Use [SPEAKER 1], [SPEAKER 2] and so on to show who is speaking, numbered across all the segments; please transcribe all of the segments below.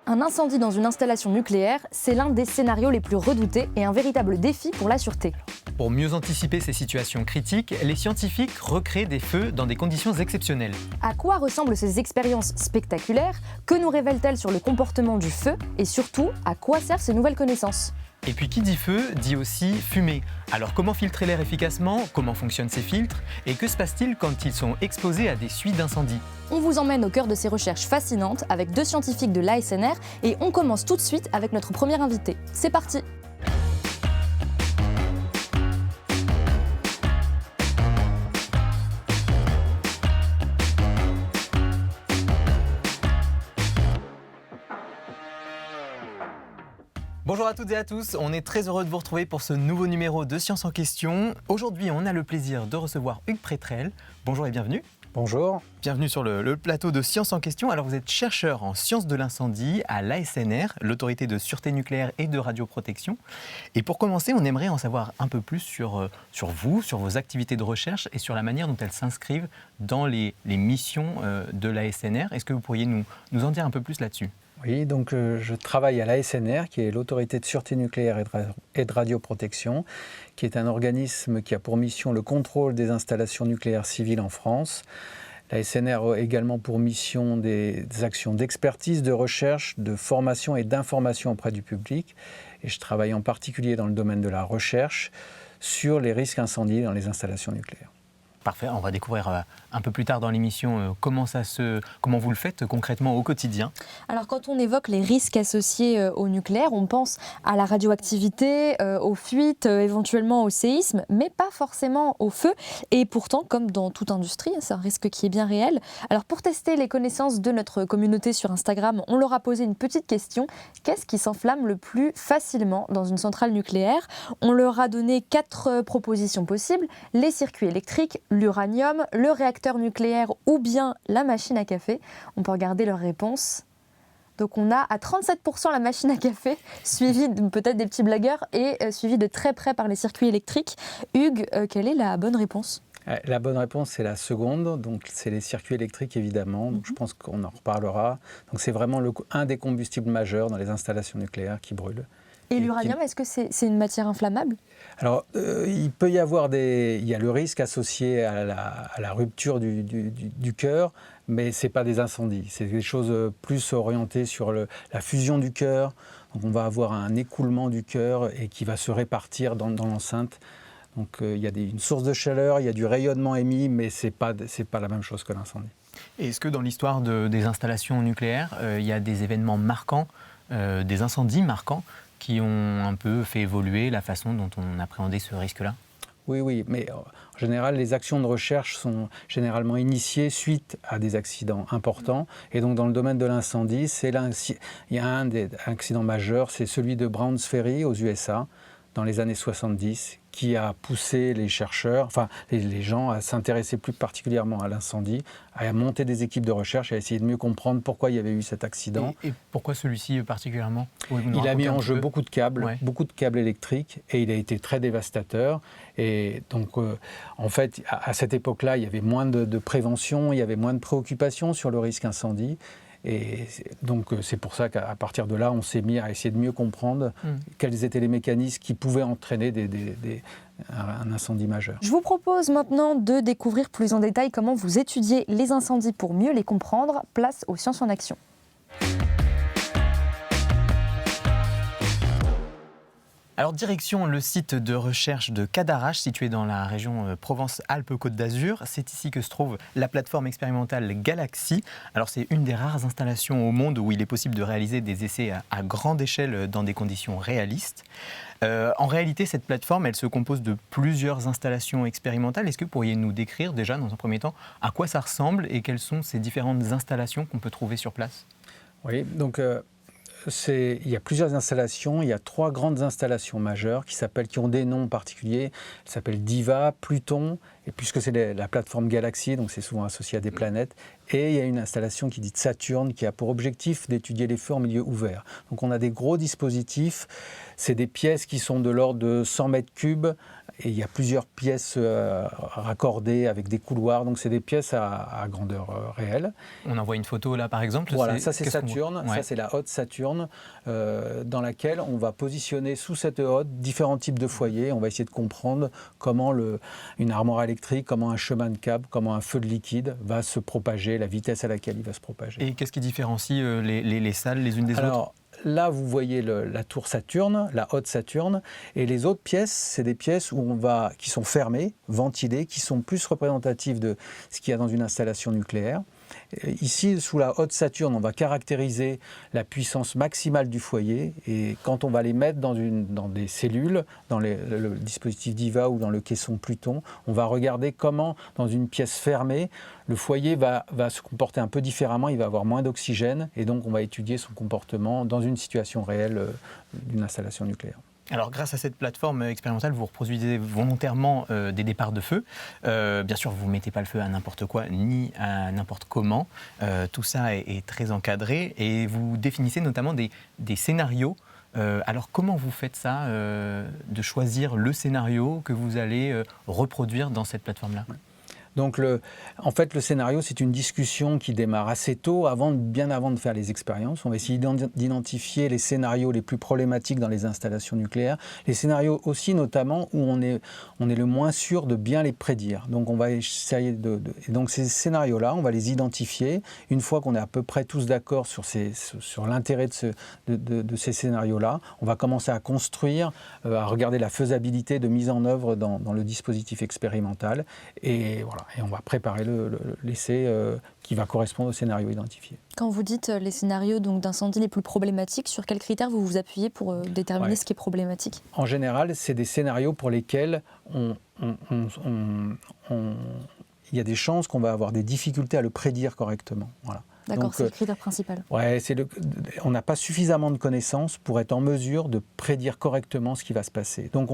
[SPEAKER 1] Un incendie dans une installation nucléaire, c'est l'un des scénarios les plus redoutés et un véritable défi pour la sûreté.
[SPEAKER 2] Pour mieux anticiper ces situations critiques, les scientifiques recréent des feux dans des conditions exceptionnelles.
[SPEAKER 1] À quoi ressemblent ces expériences spectaculaires? Que nous révèlent-elles sur le comportement du feu? Et surtout, à quoi servent ces nouvelles connaissances?
[SPEAKER 2] Et puis qui dit feu, dit aussi fumée. Alors comment filtrer l'air efficacement? Comment fonctionnent ces filtres? Et que se passe-t-il quand ils sont exposés à des suites d'incendie?
[SPEAKER 1] On vous emmène au cœur de ces recherches fascinantes avec 2 scientifiques de l'ASNR et on commence tout de suite avec notre premier invité. C'est parti!
[SPEAKER 2] Bonjour à toutes et à tous, on est très heureux de vous retrouver pour ce nouveau numéro de Science en question. Aujourd'hui, on a le plaisir de recevoir Hugues Prétrel. Bonjour et bienvenue.
[SPEAKER 3] Bonjour.
[SPEAKER 2] Bienvenue sur le plateau de Science en question. Alors vous êtes chercheur en sciences de l'incendie à l'ASNR, l'autorité de sûreté nucléaire et de radioprotection. Et pour commencer, on aimerait en savoir un peu plus sur vous, sur vos activités de recherche et sur la manière dont elles s'inscrivent dans les missions de l'ASNR. Est-ce que vous pourriez nous en dire un peu plus là-dessus ?
[SPEAKER 3] Oui, donc je travaille à l'ASNR, qui est l'autorité de sûreté nucléaire et de radioprotection, qui est un organisme qui a pour mission le contrôle des installations nucléaires civiles en France. L'ASNR a également pour mission des actions d'expertise, de recherche, de formation et d'information auprès du public. Et je travaille en particulier dans le domaine de la recherche sur les risques incendies dans les installations nucléaires.
[SPEAKER 2] Parfait, on va découvrir un peu plus tard dans l'émission comment vous le faites concrètement au quotidien.
[SPEAKER 1] Alors quand on évoque les risques associés au nucléaire, on pense à la radioactivité, aux fuites, éventuellement au séisme, mais pas forcément au feu. Et pourtant, comme dans toute industrie, c'est un risque qui est bien réel. Alors pour tester les connaissances de notre communauté sur Instagram, on leur a posé une petite question. Qu'est-ce qui s'enflamme le plus facilement dans une centrale nucléaire? On leur a donné 4 propositions possibles: les circuits électriques, l'uranium, le réacteur nucléaire ou bien la machine à café. On peut regarder leurs réponses. Donc on a à 37% la machine à café, suivi peut-être des petits blagueurs et suivi de très près par les circuits électriques. Hugues, quelle est la bonne réponse ?
[SPEAKER 3] La bonne réponse, c'est la seconde, donc c'est les circuits électriques évidemment, donc je pense qu'on en reparlera. Donc c'est vraiment un des combustibles majeurs dans les installations nucléaires qui brûlent.
[SPEAKER 1] Et l'uranium, est-ce que c'est une matière inflammable ?
[SPEAKER 3] Alors, il peut y avoir il y a le risque associé à la rupture du cœur, mais ce n'est pas des incendies. C'est des choses plus orientées sur la fusion du cœur. Donc, on va avoir un écoulement du cœur et qui va se répartir dans l'enceinte. Donc, il y a une source de chaleur, il y a du rayonnement émis, mais ce n'est pas la même chose que l'incendie.
[SPEAKER 2] Et est-ce que dans l'histoire des installations nucléaires, il y a des événements marquants, des incendies marquants, qui ont un peu fait évoluer la façon dont on appréhendait ce risque-là? Oui,
[SPEAKER 3] mais en général, les actions de recherche sont généralement initiées suite à des accidents importants. Et donc, dans le domaine de l'incendie, il y a un des accidents majeurs, c'est celui de Browns Ferry aux USA, dans les années 70, qui a poussé les chercheurs, enfin les gens à s'intéresser plus particulièrement à l'incendie, à monter des équipes de recherche, à essayer de mieux comprendre pourquoi il y avait eu cet accident.
[SPEAKER 2] Et pourquoi celui-ci particulièrement?
[SPEAKER 3] Il a mis en jeu beaucoup de câbles électriques, et il a été très dévastateur. Et donc, en fait, à cette époque-là, il y avait moins de prévention, il y avait moins de préoccupations sur le risque incendie. Et donc, c'est pour ça qu'à partir de là, on s'est mis à essayer de mieux comprendre quels étaient les mécanismes qui pouvaient entraîner un incendie majeur.
[SPEAKER 1] Je vous propose maintenant de découvrir plus en détail comment vous étudiez les incendies pour mieux les comprendre. Place aux sciences en action.
[SPEAKER 2] Alors direction le site de recherche de Cadarache, situé dans la région Provence-Alpes-Côte d'Azur. C'est ici que se trouve la plateforme expérimentale Galaxy. Alors c'est une des rares installations au monde où il est possible de réaliser des essais à grande échelle dans des conditions réalistes. En réalité, cette plateforme, elle se compose de plusieurs installations expérimentales. Est-ce que vous pourriez nous décrire déjà, dans un premier temps, à quoi ça ressemble et quelles sont ces différentes installations qu'on peut trouver sur place?
[SPEAKER 3] Oui, donc il y a plusieurs installations. Il y a 3 grandes installations majeures qui ont des noms particuliers. Elles s'appellent Diva, Pluton et puisque c'est la plateforme Galaxy, donc c'est souvent associé à des planètes, et il y a une installation qui est dite Saturne, qui a pour objectif d'étudier les feux en milieu ouvert. Donc on a des gros dispositifs, c'est des pièces qui sont de l'ordre de 100 mètres cubes, et il y a plusieurs pièces raccordées avec des couloirs, donc c'est des pièces à grandeur réelle.
[SPEAKER 2] On en voit une photo là par exemple.
[SPEAKER 3] Voilà, ça c'est Saturne,
[SPEAKER 2] ouais.
[SPEAKER 3] ça c'est la hotte Saturne, dans laquelle on va positionner sous cette hotte différents types de foyers. On va essayer de comprendre comment une armoire électrique, comment un chemin de câble, comment un feu de liquide va se propager, la vitesse à laquelle il va se propager.
[SPEAKER 2] Et qu'est-ce qui différencie les salles les unes des autres ?
[SPEAKER 3] Là, vous voyez la tour Saturne, la hotte Saturne, et les autres pièces, c'est des pièces qui sont fermées, ventilées, qui sont plus représentatives de ce qu'il y a dans une installation nucléaire. Ici, sous la hotte Saturne, on va caractériser la puissance maximale du foyer, et quand on va les mettre dans des cellules, dans le dispositif DIVA ou dans le caisson Pluton, on va regarder comment, dans une pièce fermée, le foyer va se comporter un peu différemment, il va avoir moins d'oxygène, et donc on va étudier son comportement dans une situation réelle d'une installation nucléaire.
[SPEAKER 2] Alors, grâce à cette plateforme expérimentale, vous reproduisez volontairement des départs de feu. Bien sûr, vous ne mettez pas le feu à n'importe quoi, ni à n'importe comment. Tout ça est très encadré et vous définissez notamment des scénarios. Alors, comment vous faites ça, de choisir le scénario que vous allez reproduire dans cette plateforme-là ?
[SPEAKER 3] Donc, en fait, le scénario, c'est une discussion qui démarre assez tôt, bien avant de faire les expériences. On va essayer d'identifier les scénarios les plus problématiques dans les installations nucléaires. Les scénarios aussi, notamment, où on est le moins sûr de bien les prédire. Donc, on va essayer et donc, ces scénarios-là, on va les identifier. Une fois qu'on est à peu près tous d'accord sur l'intérêt de ces scénarios-là, on va commencer à construire, à regarder la faisabilité de mise en œuvre dans le dispositif expérimental. Et voilà. Et on va préparer l'essai qui va correspondre au scénario identifié.
[SPEAKER 1] Quand vous dites les scénarios d'incendie les plus problématiques, sur quels critères vous vous appuyez pour déterminer ce qui est problématique ?
[SPEAKER 3] En général, c'est des scénarios pour lesquels il y a des chances qu'on va avoir des difficultés à le prédire correctement. Voilà.
[SPEAKER 1] D'accord, c'est le critère principal.
[SPEAKER 3] Ouais, on n'a pas suffisamment de connaissances pour être en mesure de prédire correctement ce qui va se passer. Donc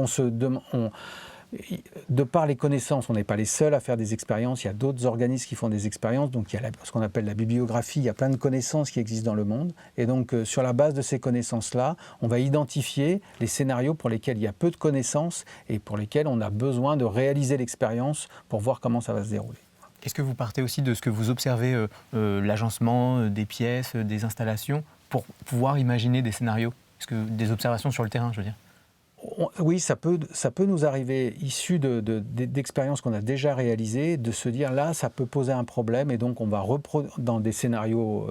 [SPEAKER 3] de par les connaissances, on n'est pas les seuls à faire des expériences, il y a d'autres organismes qui font des expériences, donc il y a ce qu'on appelle la bibliographie, il y a plein de connaissances qui existent dans le monde, et donc sur la base de ces connaissances-là, on va identifier les scénarios pour lesquels il y a peu de connaissances et pour lesquels on a besoin de réaliser l'expérience pour voir comment ça va se dérouler.
[SPEAKER 2] Est-ce que vous partez aussi de ce que vous observez, l'agencement des pièces, des installations, pour pouvoir imaginer des scénarios ? Est-ce que des observations sur le terrain, je veux dire ?
[SPEAKER 3] Oui, ça peut nous arriver, issu d'expériences qu'on a déjà réalisées, de se dire là, ça peut poser un problème, et donc on va dans des scénarios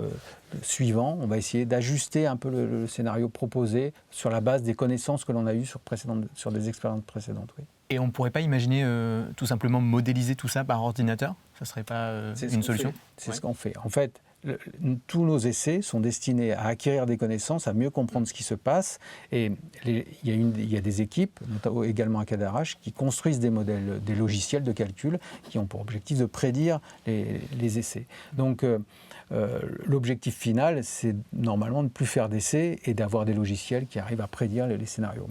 [SPEAKER 3] suivants, on va essayer d'ajuster un peu le scénario proposé sur la base des connaissances que l'on a eues sur des expériences précédentes. Oui.
[SPEAKER 2] Et on ne pourrait pas imaginer tout simplement modéliser tout ça par ordinateur ? Ça ne serait pas une solution ?
[SPEAKER 3] C'est ce qu'on fait. En fait, tous nos essais sont destinés à acquérir des connaissances, à mieux comprendre ce qui se passe. Et il y a des équipes, notamment également à Cadarache, qui construisent des modèles, des logiciels de calcul qui ont pour objectif de prédire les essais. Donc, l'objectif final, c'est normalement de ne plus faire d'essais et d'avoir des logiciels qui arrivent à prédire les scénarios.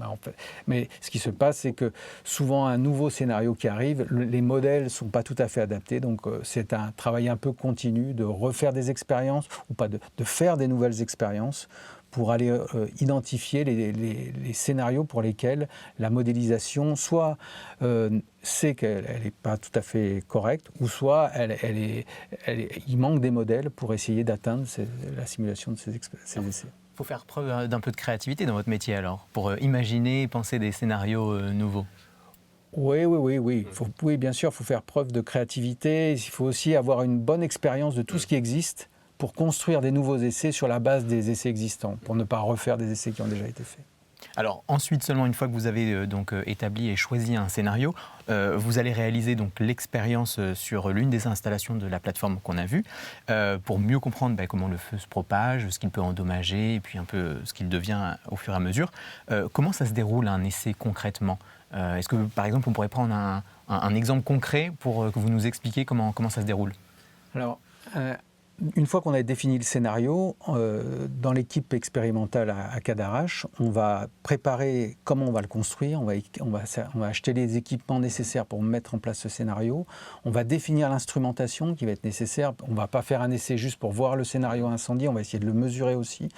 [SPEAKER 3] Mais ce qui se passe, c'est que souvent, un nouveau scénario qui arrive, les modèles ne sont pas tout à fait adaptés. Donc, c'est un travail un peu continu de refaire des expériences ou pas de faire des nouvelles expériences pour aller identifier les scénarios pour lesquels la modélisation soit sait qu'elle n'est pas tout à fait correcte, ou soit il manque des modèles pour essayer d'atteindre la simulation de ces essais.
[SPEAKER 2] Il faut faire preuve d'un peu de créativité dans votre métier alors, pour imaginer et penser des scénarios nouveaux.
[SPEAKER 3] Oui. Oui, bien sûr, il faut faire preuve de créativité. Il faut aussi avoir une bonne expérience de tout ce qui existe pour construire des nouveaux essais sur la base des essais existants, pour ne pas refaire des essais qui ont déjà été faits.
[SPEAKER 2] Alors ensuite, seulement une fois que vous avez établi et choisi un scénario, vous allez réaliser donc l'expérience sur l'une des installations de la plateforme qu'on a vue, pour mieux comprendre comment le feu se propage, ce qu'il peut endommager, et puis un peu ce qu'il devient au fur et à mesure. Comment ça se déroule un essai concrètement ? Est-ce que par exemple on pourrait prendre un exemple concret pour que vous nous expliquiez comment ça se déroule ?
[SPEAKER 3] Alors, une fois qu'on a défini le scénario, dans l'équipe expérimentale à Cadarache, on va préparer comment on va le construire, on va acheter les équipements nécessaires pour mettre en place ce scénario, on va définir l'instrumentation qui va être nécessaire, on ne va pas faire un essai juste pour voir le scénario incendie, on va essayer de le mesurer aussi.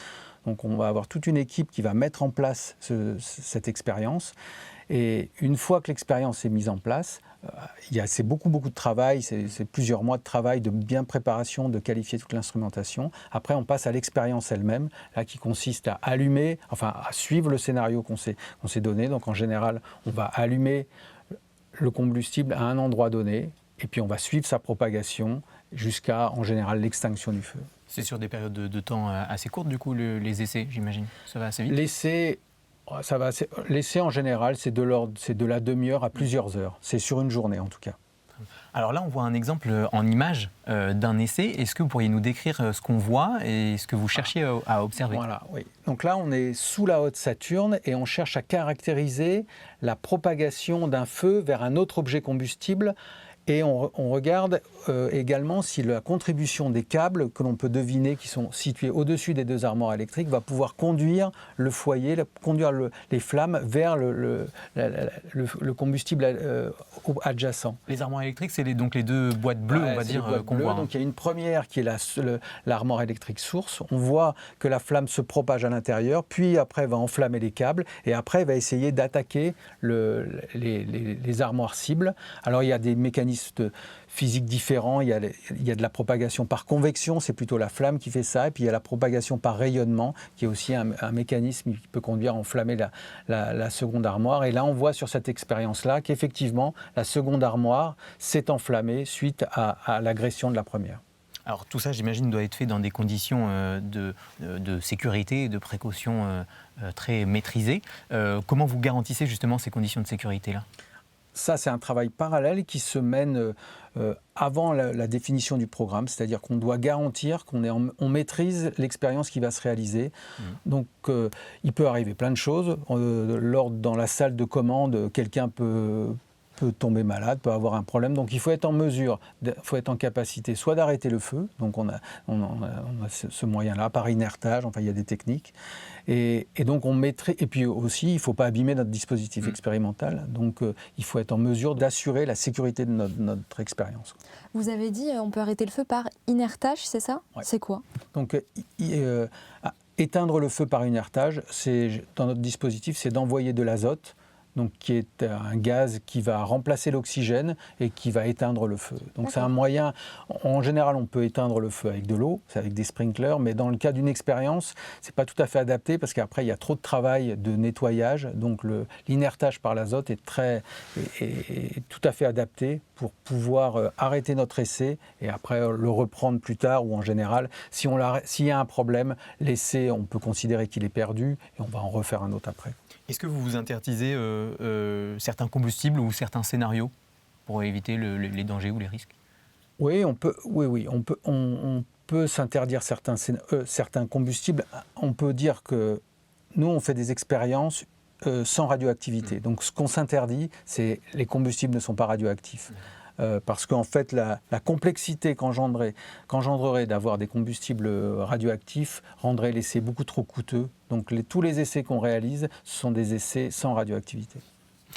[SPEAKER 3] Donc on va avoir toute une équipe qui va mettre en place cette expérience. Et une fois que l'expérience est mise en place, c'est beaucoup de travail, c'est plusieurs mois de travail, de bien préparation, de qualifier toute l'instrumentation. Après, on passe à l'expérience elle-même, là, qui consiste à à suivre le scénario qu'on s'est donné. Donc en général, on va allumer le combustible à un endroit donné, et puis on va suivre sa propagation jusqu'à, en général, l'extinction du feu.
[SPEAKER 2] C'est sur des périodes de temps assez courtes, du coup, les essais, j'imagine. Ça va assez vite.
[SPEAKER 3] L'essai, en général, c'est de la demi-heure à plusieurs heures. C'est sur une journée, en tout cas.
[SPEAKER 2] Alors là, on voit un exemple en image d'un essai. Est-ce que vous pourriez nous décrire ce qu'on voit et ce que vous cherchiez à observer ?
[SPEAKER 3] Voilà, oui. Donc là, on est sous la Haute Saturne et on cherche à caractériser la propagation d'un feu vers un autre objet combustible. Et on regarde également si la contribution des câbles que l'on peut deviner qui sont situés au-dessus des deux armoires électriques va pouvoir conduire le foyer, conduire les flammes vers le combustible adjacent.
[SPEAKER 2] Les armoires électriques, c'est donc les deux boîtes bleues, on va dire, qu'on voit.
[SPEAKER 3] Donc il y a une première qui est l'armoire électrique source. On voit que la flamme se propage à l'intérieur, puis après va enflammer les câbles, et après va essayer d'attaquer les armoires cibles. Alors il y a des mécanismes physiques différents, il y a de la propagation par convection, c'est plutôt la flamme qui fait ça, et puis il y a la propagation par rayonnement, qui est aussi un mécanisme qui peut conduire à enflammer la seconde armoire. Et là, on voit sur cette expérience-là qu'effectivement, la seconde armoire s'est enflammée suite à l'agression de la première.
[SPEAKER 2] Alors tout ça, j'imagine, doit être fait dans des conditions de sécurité et de précaution très maîtrisées. Comment vous garantissez justement ces conditions de sécurité-là ?
[SPEAKER 3] Ça, c'est un travail parallèle qui se mène avant la définition du programme, c'est-à-dire qu'on doit garantir qu'on maîtrise l'expérience qui va se réaliser. Donc, il peut arriver plein de choses. Dans la salle de commande, quelqu'un peut tomber malade, peut avoir un problème. Donc il faut être en mesure, il faut être en capacité soit d'arrêter le feu, donc on a ce moyen-là, par inertage, enfin il y a des techniques. Et donc et puis aussi, il ne faut pas abîmer notre dispositif expérimental, donc il faut être en mesure d'assurer la sécurité de notre expérience.
[SPEAKER 1] Vous avez dit on peut arrêter le feu par inertage, c'est ça ? Ouais. C'est quoi ?
[SPEAKER 3] Donc éteindre le feu par inertage, dans notre dispositif, c'est d'envoyer de l'azote, donc qui est un gaz qui va remplacer l'oxygène et qui va éteindre le feu. Donc c'est un moyen, en général on peut éteindre le feu avec de l'eau, c'est avec des sprinklers, mais dans le cas d'une expérience, c'est pas tout à fait adapté parce qu'après il y a trop de travail de nettoyage, donc l'inertage par l'azote est tout à fait adapté pour pouvoir arrêter notre essai et après le reprendre plus tard, ou en général, s'il y a un problème, l'essai on peut considérer qu'il est perdu et on va en refaire un autre après.
[SPEAKER 2] Est-ce que vous vous interdisez certains combustibles ou certains scénarios pour éviter les dangers ou les risques ?
[SPEAKER 3] Oui, on peut s'interdire certains combustibles. On peut dire que nous, on fait des expériences sans radioactivité. Donc ce qu'on s'interdit, c'est les combustibles ne sont pas radioactifs. Parce qu'en fait, la complexité qu'engendrerait d'avoir des combustibles radioactifs rendrait l'essai beaucoup trop coûteux. Donc tous les essais qu'on réalise, ce sont des essais sans radioactivité.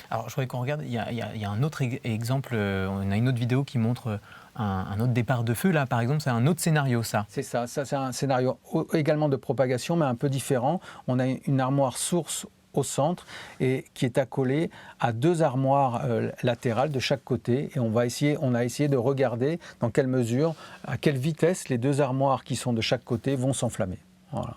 [SPEAKER 2] Alors je voudrais qu'on regarde, il y a un autre exemple, on a une autre vidéo qui montre un autre départ de feu. Là, par exemple, c'est un autre scénario, ça.
[SPEAKER 3] C'est ça c'est un scénario également de propagation, mais un peu différent. On a une armoire source au centre et qui est accolée à deux armoires latérales de chaque côté, et on a essayé de regarder dans quelle mesure, à quelle vitesse les deux armoires qui sont de chaque côté vont s'enflammer. Voilà.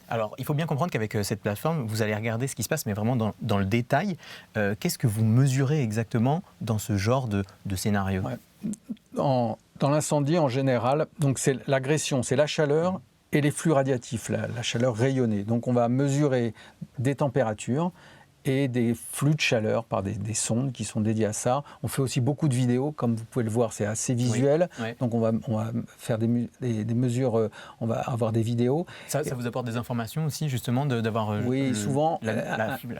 [SPEAKER 2] Alors, il faut bien comprendre qu'avec cette plateforme, vous allez regarder ce qui se passe, mais vraiment dans le détail. Qu'est-ce que vous mesurez exactement dans ce genre de scénario ?
[SPEAKER 3] Dans l'incendie, en général, donc c'est l'agression, c'est la chaleur et les flux radiatifs, la chaleur rayonnée. Donc on va mesurer des températures et des flux de chaleur par des sondes qui sont dédiées à ça. On fait aussi beaucoup de vidéos, comme vous pouvez le voir, c'est assez visuel.
[SPEAKER 2] Oui, oui.
[SPEAKER 3] Donc on va faire des mesures, on va avoir des vidéos.
[SPEAKER 2] Ça vous apporte des informations aussi, justement, d'avoir...
[SPEAKER 3] Oui, souvent,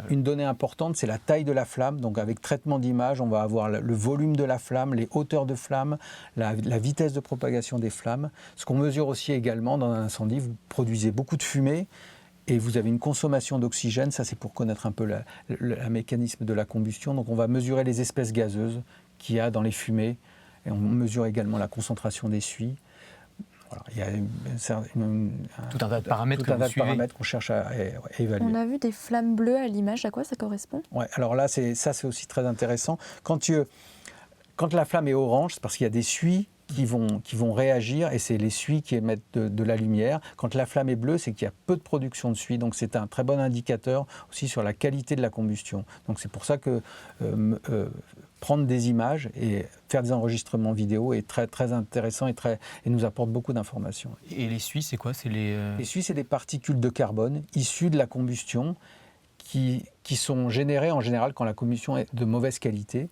[SPEAKER 3] une donnée importante, c'est la taille de la flamme. Donc avec traitement d'image, on va avoir le volume de la flamme, les hauteurs de flamme, la vitesse de propagation des flammes. Ce qu'on mesure aussi également dans un incendie, vous produisez beaucoup de fumée, et vous avez une consommation d'oxygène, ça c'est pour connaître un peu le mécanisme de la combustion. Donc on va mesurer les espèces gazeuses qu'il y a dans les fumées, et on mesure également la concentration des suies. Voilà, il y a
[SPEAKER 2] tout un tas de paramètres
[SPEAKER 3] qu'on cherche à évaluer.
[SPEAKER 1] On a vu des flammes bleues à l'image, à quoi ça correspond ?
[SPEAKER 3] Ouais, alors là, c'est aussi très intéressant. Quand la flamme est orange, c'est parce qu'il y a des suies qui vont réagir, et c'est les suies qui émettent de la lumière. Quand la flamme est bleue, c'est qu'il y a peu de production de suie, donc c'est un très bon indicateur aussi sur la qualité de la combustion. Donc c'est pour ça que prendre des images et faire des enregistrements vidéo est très, très intéressant et nous apporte beaucoup d'informations.
[SPEAKER 2] Et les suies, c'est quoi ?
[SPEAKER 3] Les suies, c'est des particules de carbone issues de la combustion qui sont générées en général quand la combustion est de mauvaise qualité.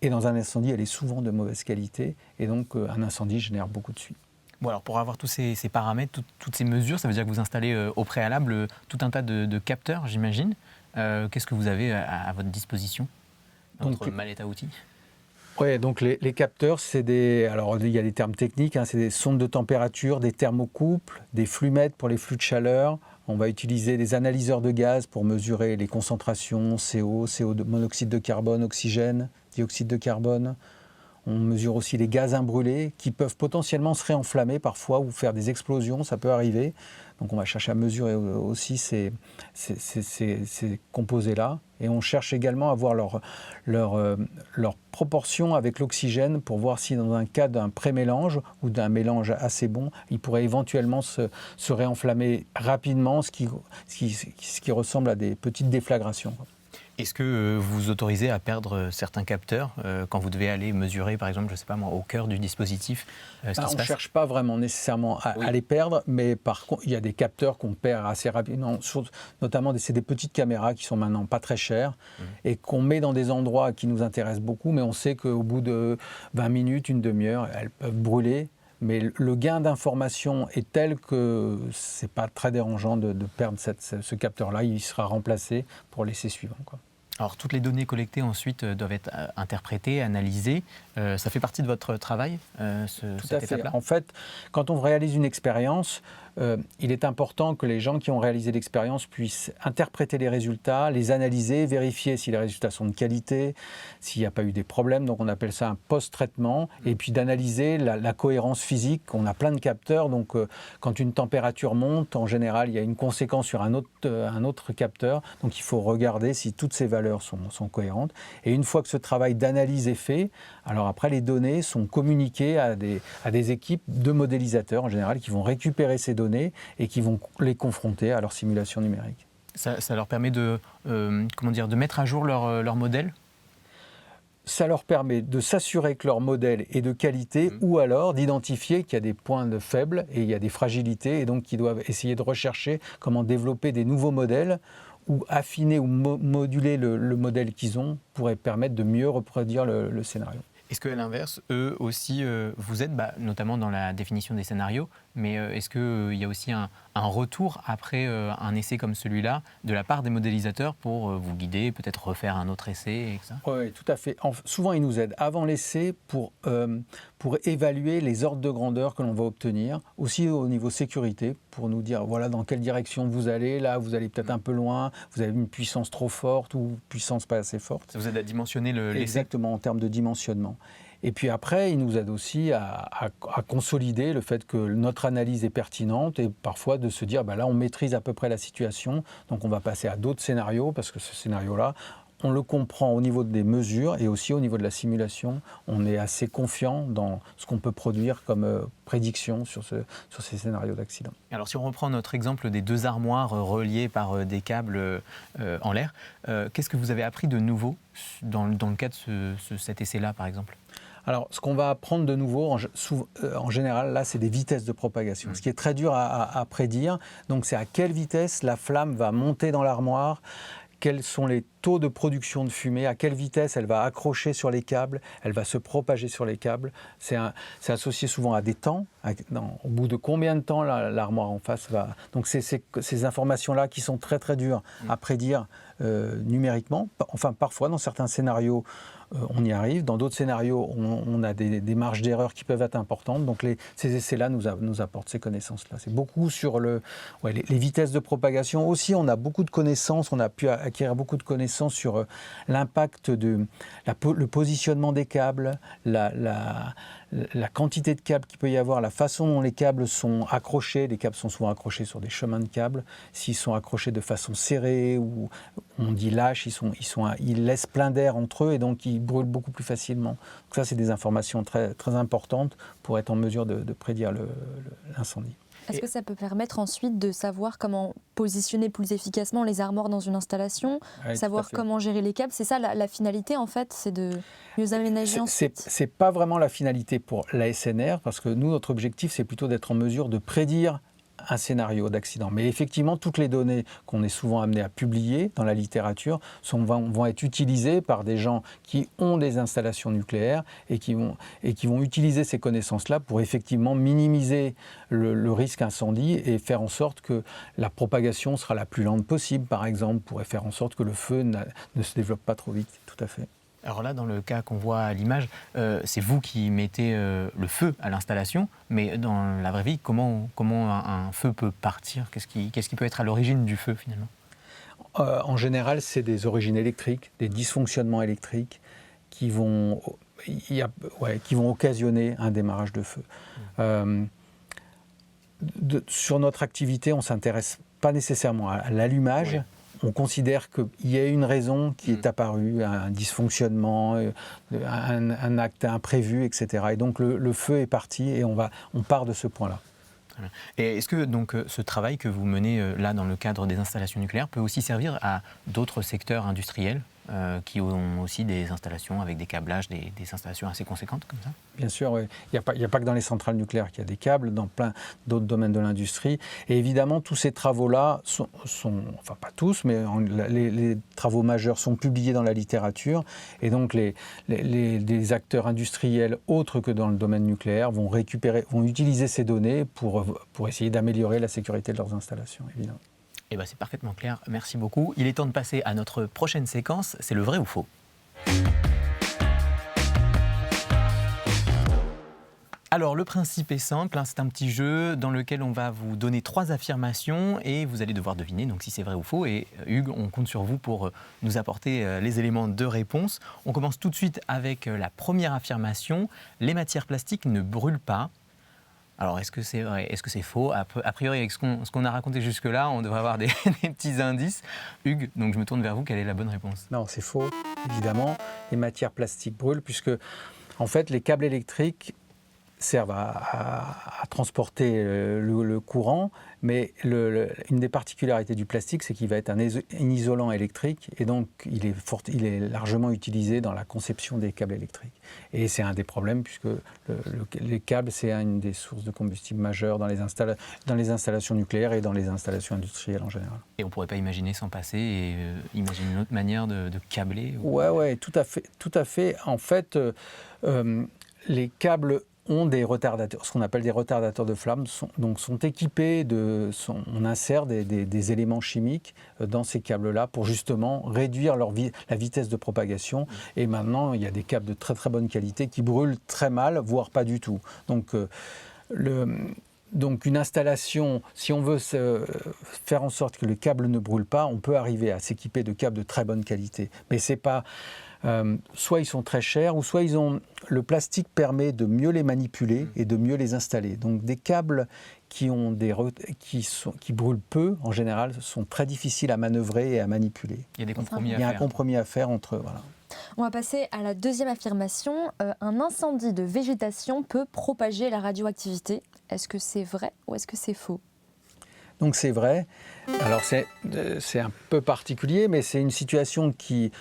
[SPEAKER 3] Et dans un incendie, elle est souvent de mauvaise qualité. Et donc, un incendie génère beaucoup de suie.
[SPEAKER 2] Bon, alors pour avoir tous ces paramètres, toutes ces mesures, ça veut dire que vous installez au préalable tout un tas de capteurs, j'imagine. Qu'est-ce que vous avez à votre disposition dans votre mallette à outils ?
[SPEAKER 3] Oui, donc les capteurs, alors il y a des termes techniques, hein, c'est des sondes de température, des thermocouples, des flumètres pour les flux de chaleur. On va utiliser des analyseurs de gaz pour mesurer les concentrations CO, CO2, monoxyde de carbone, oxygène, dioxyde de carbone. On mesure aussi les gaz imbrûlés qui peuvent potentiellement se réenflammer parfois ou faire des explosions, ça peut arriver. Donc on va chercher à mesurer aussi ces composés-là. Et on cherche également à voir leur proportion avec l'oxygène pour voir si dans un cas d'un pré-mélange ou d'un mélange assez bon, il pourrait éventuellement se réenflammer rapidement, ce qui ressemble à des petites déflagrations.
[SPEAKER 2] Est-ce que vous autorisez à perdre certains capteurs quand vous devez aller mesurer, par exemple, je ne sais pas moi, au cœur du dispositif ce qui se passe ?
[SPEAKER 3] On ne cherche pas vraiment nécessairement à les perdre, mais par contre, il y a des capteurs qu'on perd assez rapidement. Notamment, c'est des petites caméras qui sont maintenant pas très chères et qu'on met dans des endroits qui nous intéressent beaucoup, mais on sait qu'au bout de 20 minutes, une demi-heure, elles peuvent brûler. Mais le gain d'information est tel que ce n'est pas très dérangeant de perdre ce capteur-là. Il sera remplacé pour l'essai suivant, quoi.
[SPEAKER 2] Alors, toutes les données collectées ensuite doivent être interprétées, analysées. Ça fait partie de votre travail, cette étape-là ?
[SPEAKER 3] En fait, quand on réalise une expérience, il est important que les gens qui ont réalisé l'expérience puissent interpréter les résultats, les analyser, vérifier si les résultats sont de qualité, s'il n'y a pas eu des problèmes. Donc, on appelle ça un post-traitement. Et puis, d'analyser la cohérence physique. On a plein de capteurs. Donc, quand une température monte, en général, il y a une conséquence sur un autre capteur. Donc, il faut regarder si toutes ces valeurs sont cohérentes. Et une fois que ce travail d'analyse est fait, alors après, les données sont communiquées à des équipes de modélisateurs, en général, qui vont récupérer ces données et qui vont les confronter à leur simulation numérique.
[SPEAKER 2] Ça leur permet de mettre à jour leur modèle ?
[SPEAKER 3] Ça leur permet de s'assurer que leur modèle est de qualité ou alors d'identifier qu'il y a des points de faibles et il y a des fragilités et donc qu'ils doivent essayer de rechercher comment développer des nouveaux modèles ou affiner ou moduler le modèle qu'ils ont pourrait permettre de mieux reproduire le scénario.
[SPEAKER 2] Est-ce qu'à l'inverse, eux aussi vous aident, notamment dans la définition des scénarios, mais est-ce qu'il y a aussi un retour après un essai comme celui-là de la part des modélisateurs pour vous guider, peut-être refaire un autre essai, etc.
[SPEAKER 3] Oui, tout à fait. Souvent, ils nous aident avant l'essai pour évaluer les ordres de grandeur que l'on va obtenir, aussi au niveau sécurité, pour nous dire voilà dans quelle direction vous allez, là vous allez peut-être un peu loin, vous avez une puissance trop forte ou une puissance pas assez forte.
[SPEAKER 2] Ça vous aide à dimensionner l'essai ?
[SPEAKER 3] Exactement, en termes de dimensionnement. Et puis après, il nous aide aussi à consolider le fait que notre analyse est pertinente et parfois de se dire, là on maîtrise à peu près la situation, donc on va passer à d'autres scénarios parce que ce scénario-là, on le comprend au niveau des mesures et aussi au niveau de la simulation. On est assez confiant dans ce qu'on peut produire comme prédiction sur ces scénarios d'accident.
[SPEAKER 2] Alors si on reprend notre exemple des deux armoires reliées par des câbles en l'air, qu'est-ce que vous avez appris de nouveau dans le cas de cet essai-là par exemple ?
[SPEAKER 3] Alors, ce qu'on va apprendre de nouveau, en général, là, c'est des vitesses de propagation. Ce qui est très dur à prédire. Donc, c'est à quelle vitesse la flamme va monter dans l'armoire, quels sont les taux de production de fumée, à quelle vitesse elle va accrocher sur les câbles, elle va se propager sur les câbles. C'est associé souvent à des temps, au bout de combien de temps l'armoire en face va... Donc c'est ces informations-là qui sont très très dures à prédire numériquement. Enfin parfois dans certains scénarios on y arrive, dans d'autres scénarios on a des marges d'erreur qui peuvent être importantes. Donc ces essais-là nous apportent ces connaissances-là. C'est beaucoup sur les vitesses de propagation. Aussi on a beaucoup de connaissances, on a pu acquérir beaucoup de connaissances sur l'impact le positionnement des câbles, la quantité de câbles qu'il peut y avoir, la façon dont les câbles sont accrochés. Les câbles sont souvent accrochés sur des chemins de câbles. S'ils sont accrochés de façon serrée ou on dit lâche, ils laissent plein d'air entre eux et donc ils brûlent beaucoup plus facilement. Donc ça, c'est des informations très, très importantes pour être en mesure de prédire l'incendie.
[SPEAKER 1] Est-ce que ça peut permettre ensuite de savoir comment positionner plus efficacement les armoires dans une installation, savoir comment gérer les câbles? C'est ça la finalité en fait, c'est de mieux aménager ensuite?
[SPEAKER 3] C'est pas vraiment la finalité pour l'ASNR parce que nous, notre objectif, c'est plutôt d'être en mesure de prédire un scénario d'accident. Mais effectivement, toutes les données qu'on est souvent amené à publier dans la littérature vont être utilisées par des gens qui ont des installations nucléaires et qui vont utiliser ces connaissances-là pour effectivement minimiser le risque incendie et faire en sorte que la propagation sera la plus lente possible, par exemple, pour faire en sorte que le feu ne se développe pas trop vite. Tout à fait.
[SPEAKER 2] Alors là, dans le cas qu'on voit à l'image, c'est vous qui mettez le feu à l'installation, mais dans la vraie vie, comment un feu peut partir? Qu'est-ce qui peut être à l'origine du feu finalement?
[SPEAKER 3] En général, c'est des origines électriques, des dysfonctionnements électriques qui vont occasionner un démarrage de feu. Sur notre activité, on ne s'intéresse pas nécessairement à l'allumage. Oui. On considère qu'il y a une raison qui est apparue, un dysfonctionnement, un acte imprévu, etc. Et donc le feu est parti et on part de ce point-là.
[SPEAKER 2] Et est-ce que donc, ce travail que vous menez là dans le cadre des installations nucléaires peut aussi servir à d'autres secteurs industriels qui ont aussi des installations avec des câblages, des installations assez conséquentes comme ça?
[SPEAKER 3] Bien sûr, oui. Il n'y a pas que dans les centrales nucléaires qu'il y a des câbles, dans plein d'autres domaines de l'industrie. Et évidemment, tous ces travaux-là sont enfin pas tous, mais les travaux majeurs sont publiés dans la littérature. Et donc les acteurs industriels autres que dans le domaine nucléaire vont utiliser ces données pour essayer d'améliorer la sécurité de leurs installations, évidemment.
[SPEAKER 2] Eh bien, c'est parfaitement clair, merci beaucoup. Il est temps de passer à notre prochaine séquence, c'est le vrai ou faux. Alors, le principe est simple, c'est un petit jeu dans lequel on va vous donner 3 affirmations et vous allez devoir deviner donc, si c'est vrai ou faux. Et Hugues, on compte sur vous pour nous apporter les éléments de réponse. On commence tout de suite avec la première affirmation. Les matières plastiques ne brûlent pas. Alors, est-ce que c'est vrai? Est-ce que c'est faux? A priori, avec ce qu'on a raconté jusque-là, on devrait avoir des petits indices. Hugues, donc je me tourne vers vous, quelle est la bonne réponse?
[SPEAKER 3] Non, c'est faux, évidemment. Les matières plastiques brûlent puisque, en fait, les câbles électriques servent à transporter le courant, mais une des particularités du plastique, c'est qu'il va être un isolant électrique et donc il est largement utilisé dans la conception des câbles électriques. Et c'est un des problèmes puisque les câbles, c'est une des sources de combustible majeures dans les installations nucléaires et dans les installations industrielles en général.
[SPEAKER 2] Et on ne pourrait pas imaginer s'en passer et imaginer une autre manière de câbler
[SPEAKER 3] Ouais, tout à fait. En fait, les câbles ont des retardateurs, ce qu'on appelle des retardateurs de flamme, sont équipés on insère des éléments chimiques dans ces câbles-là pour justement réduire la vitesse de propagation. Et maintenant, il y a des câbles de très très bonne qualité qui brûlent très mal, voire pas du tout. Donc une installation, si on veut faire en sorte que le câble ne brûle pas, on peut arriver à s'équiper de câbles de très bonne qualité. Mais c'est pas... soit ils sont très chers, ou soit le plastique permet de mieux les manipuler et de mieux les installer. Donc des câbles qui brûlent peu, en général, sont très difficiles à manœuvrer et à manipuler.
[SPEAKER 2] Il y a des compromis à faire.
[SPEAKER 3] Il y a un compromis à faire entre... Voilà.
[SPEAKER 1] On va passer à la deuxième affirmation. Un incendie de végétation peut propager la radioactivité. Est-ce que c'est vrai ou est-ce que c'est faux?
[SPEAKER 3] Donc c'est vrai. Alors c'est un peu particulier, mais c'est une situation qui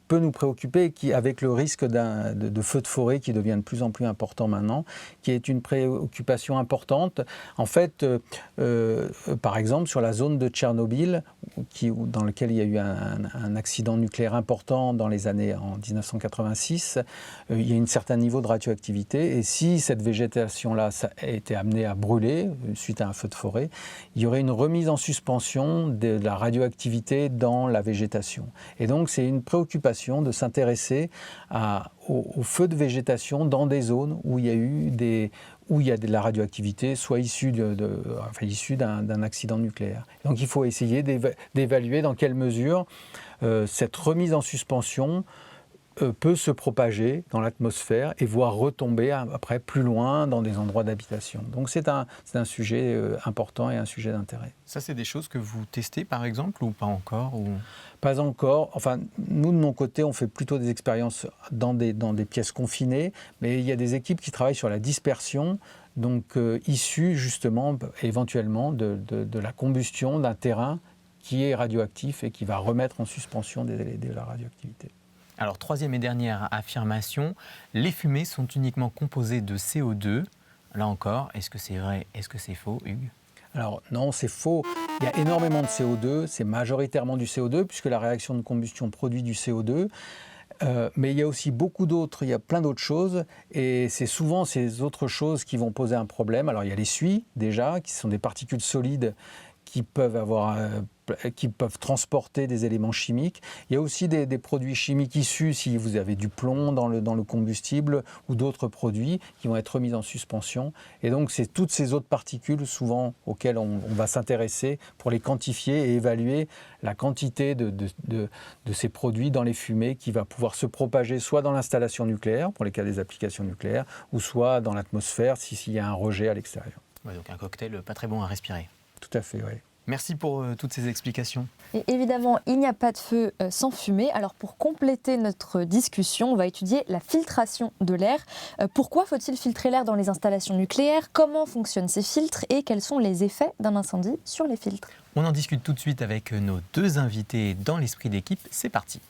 [SPEAKER 3] peut nous préoccuper, avec le risque de feux de forêt qui devient de plus en plus important maintenant, qui est une préoccupation importante. En fait, par exemple, sur la zone de Tchernobyl, dans laquelle il y a eu un accident nucléaire important en 1986, il y a un certain niveau de radioactivité. Et si cette végétation-là a été amenée à brûler suite à un feu de forêt, il y aurait une remise en suspension de la radioactivité dans la végétation. Et donc, c'est une préoccupation de s'intéresser aux feux de végétation dans des zones où il y a eu où il y a de la radioactivité, soit issue d'un accident nucléaire. Donc il faut essayer d'évaluer dans quelle mesure cette remise en suspension peut se propager dans l'atmosphère et voire retomber après plus loin dans des endroits d'habitation. Donc c'est un sujet important et un sujet d'intérêt.
[SPEAKER 2] Ça, c'est des choses que vous testez par exemple ou pas encore
[SPEAKER 3] Pas encore. Enfin, nous, de mon côté, on fait plutôt des expériences dans des pièces confinées, mais il y a des équipes qui travaillent sur la dispersion, donc issue justement, éventuellement, de la combustion d'un terrain qui est radioactif et qui va remettre en suspension de la radioactivité.
[SPEAKER 2] Alors, troisième et dernière affirmation, les fumées sont uniquement composées de CO2. Là encore, est-ce que c'est vrai, est-ce que c'est faux, Hugues ?
[SPEAKER 3] Alors non, c'est faux. Il y a énormément de CO2, c'est majoritairement du CO2 puisque la réaction de combustion produit du CO2. Mais il y a aussi il y a plein d'autres choses et c'est souvent ces autres choses qui vont poser un problème. Alors il y a les suies déjà, qui sont des particules solides qui peuvent transporter des éléments chimiques. Il y a aussi des produits chimiques issus, si vous avez du plomb dans le combustible ou d'autres produits qui vont être remis en suspension. Et donc, c'est toutes ces autres particules, souvent, auxquelles on va s'intéresser pour les quantifier et évaluer la quantité de ces produits dans les fumées qui va pouvoir se propager soit dans l'installation nucléaire, pour les cas des applications nucléaires, ou soit dans l'atmosphère s'il y a un rejet à l'extérieur.
[SPEAKER 2] Ouais, donc un cocktail pas très bon à respirer.
[SPEAKER 3] Tout à fait, oui.
[SPEAKER 2] Merci pour toutes ces explications.
[SPEAKER 1] Et évidemment, il n'y a pas de feu sans fumée. Alors pour compléter notre discussion, on va étudier la filtration de l'air. Pourquoi faut-il filtrer l'air dans les installations nucléaires ? Comment fonctionnent ces filtres et quels sont les effets d'un incendie sur les filtres ?
[SPEAKER 2] On en discute tout de suite avec nos deux invités dans l'esprit d'équipe. C'est parti.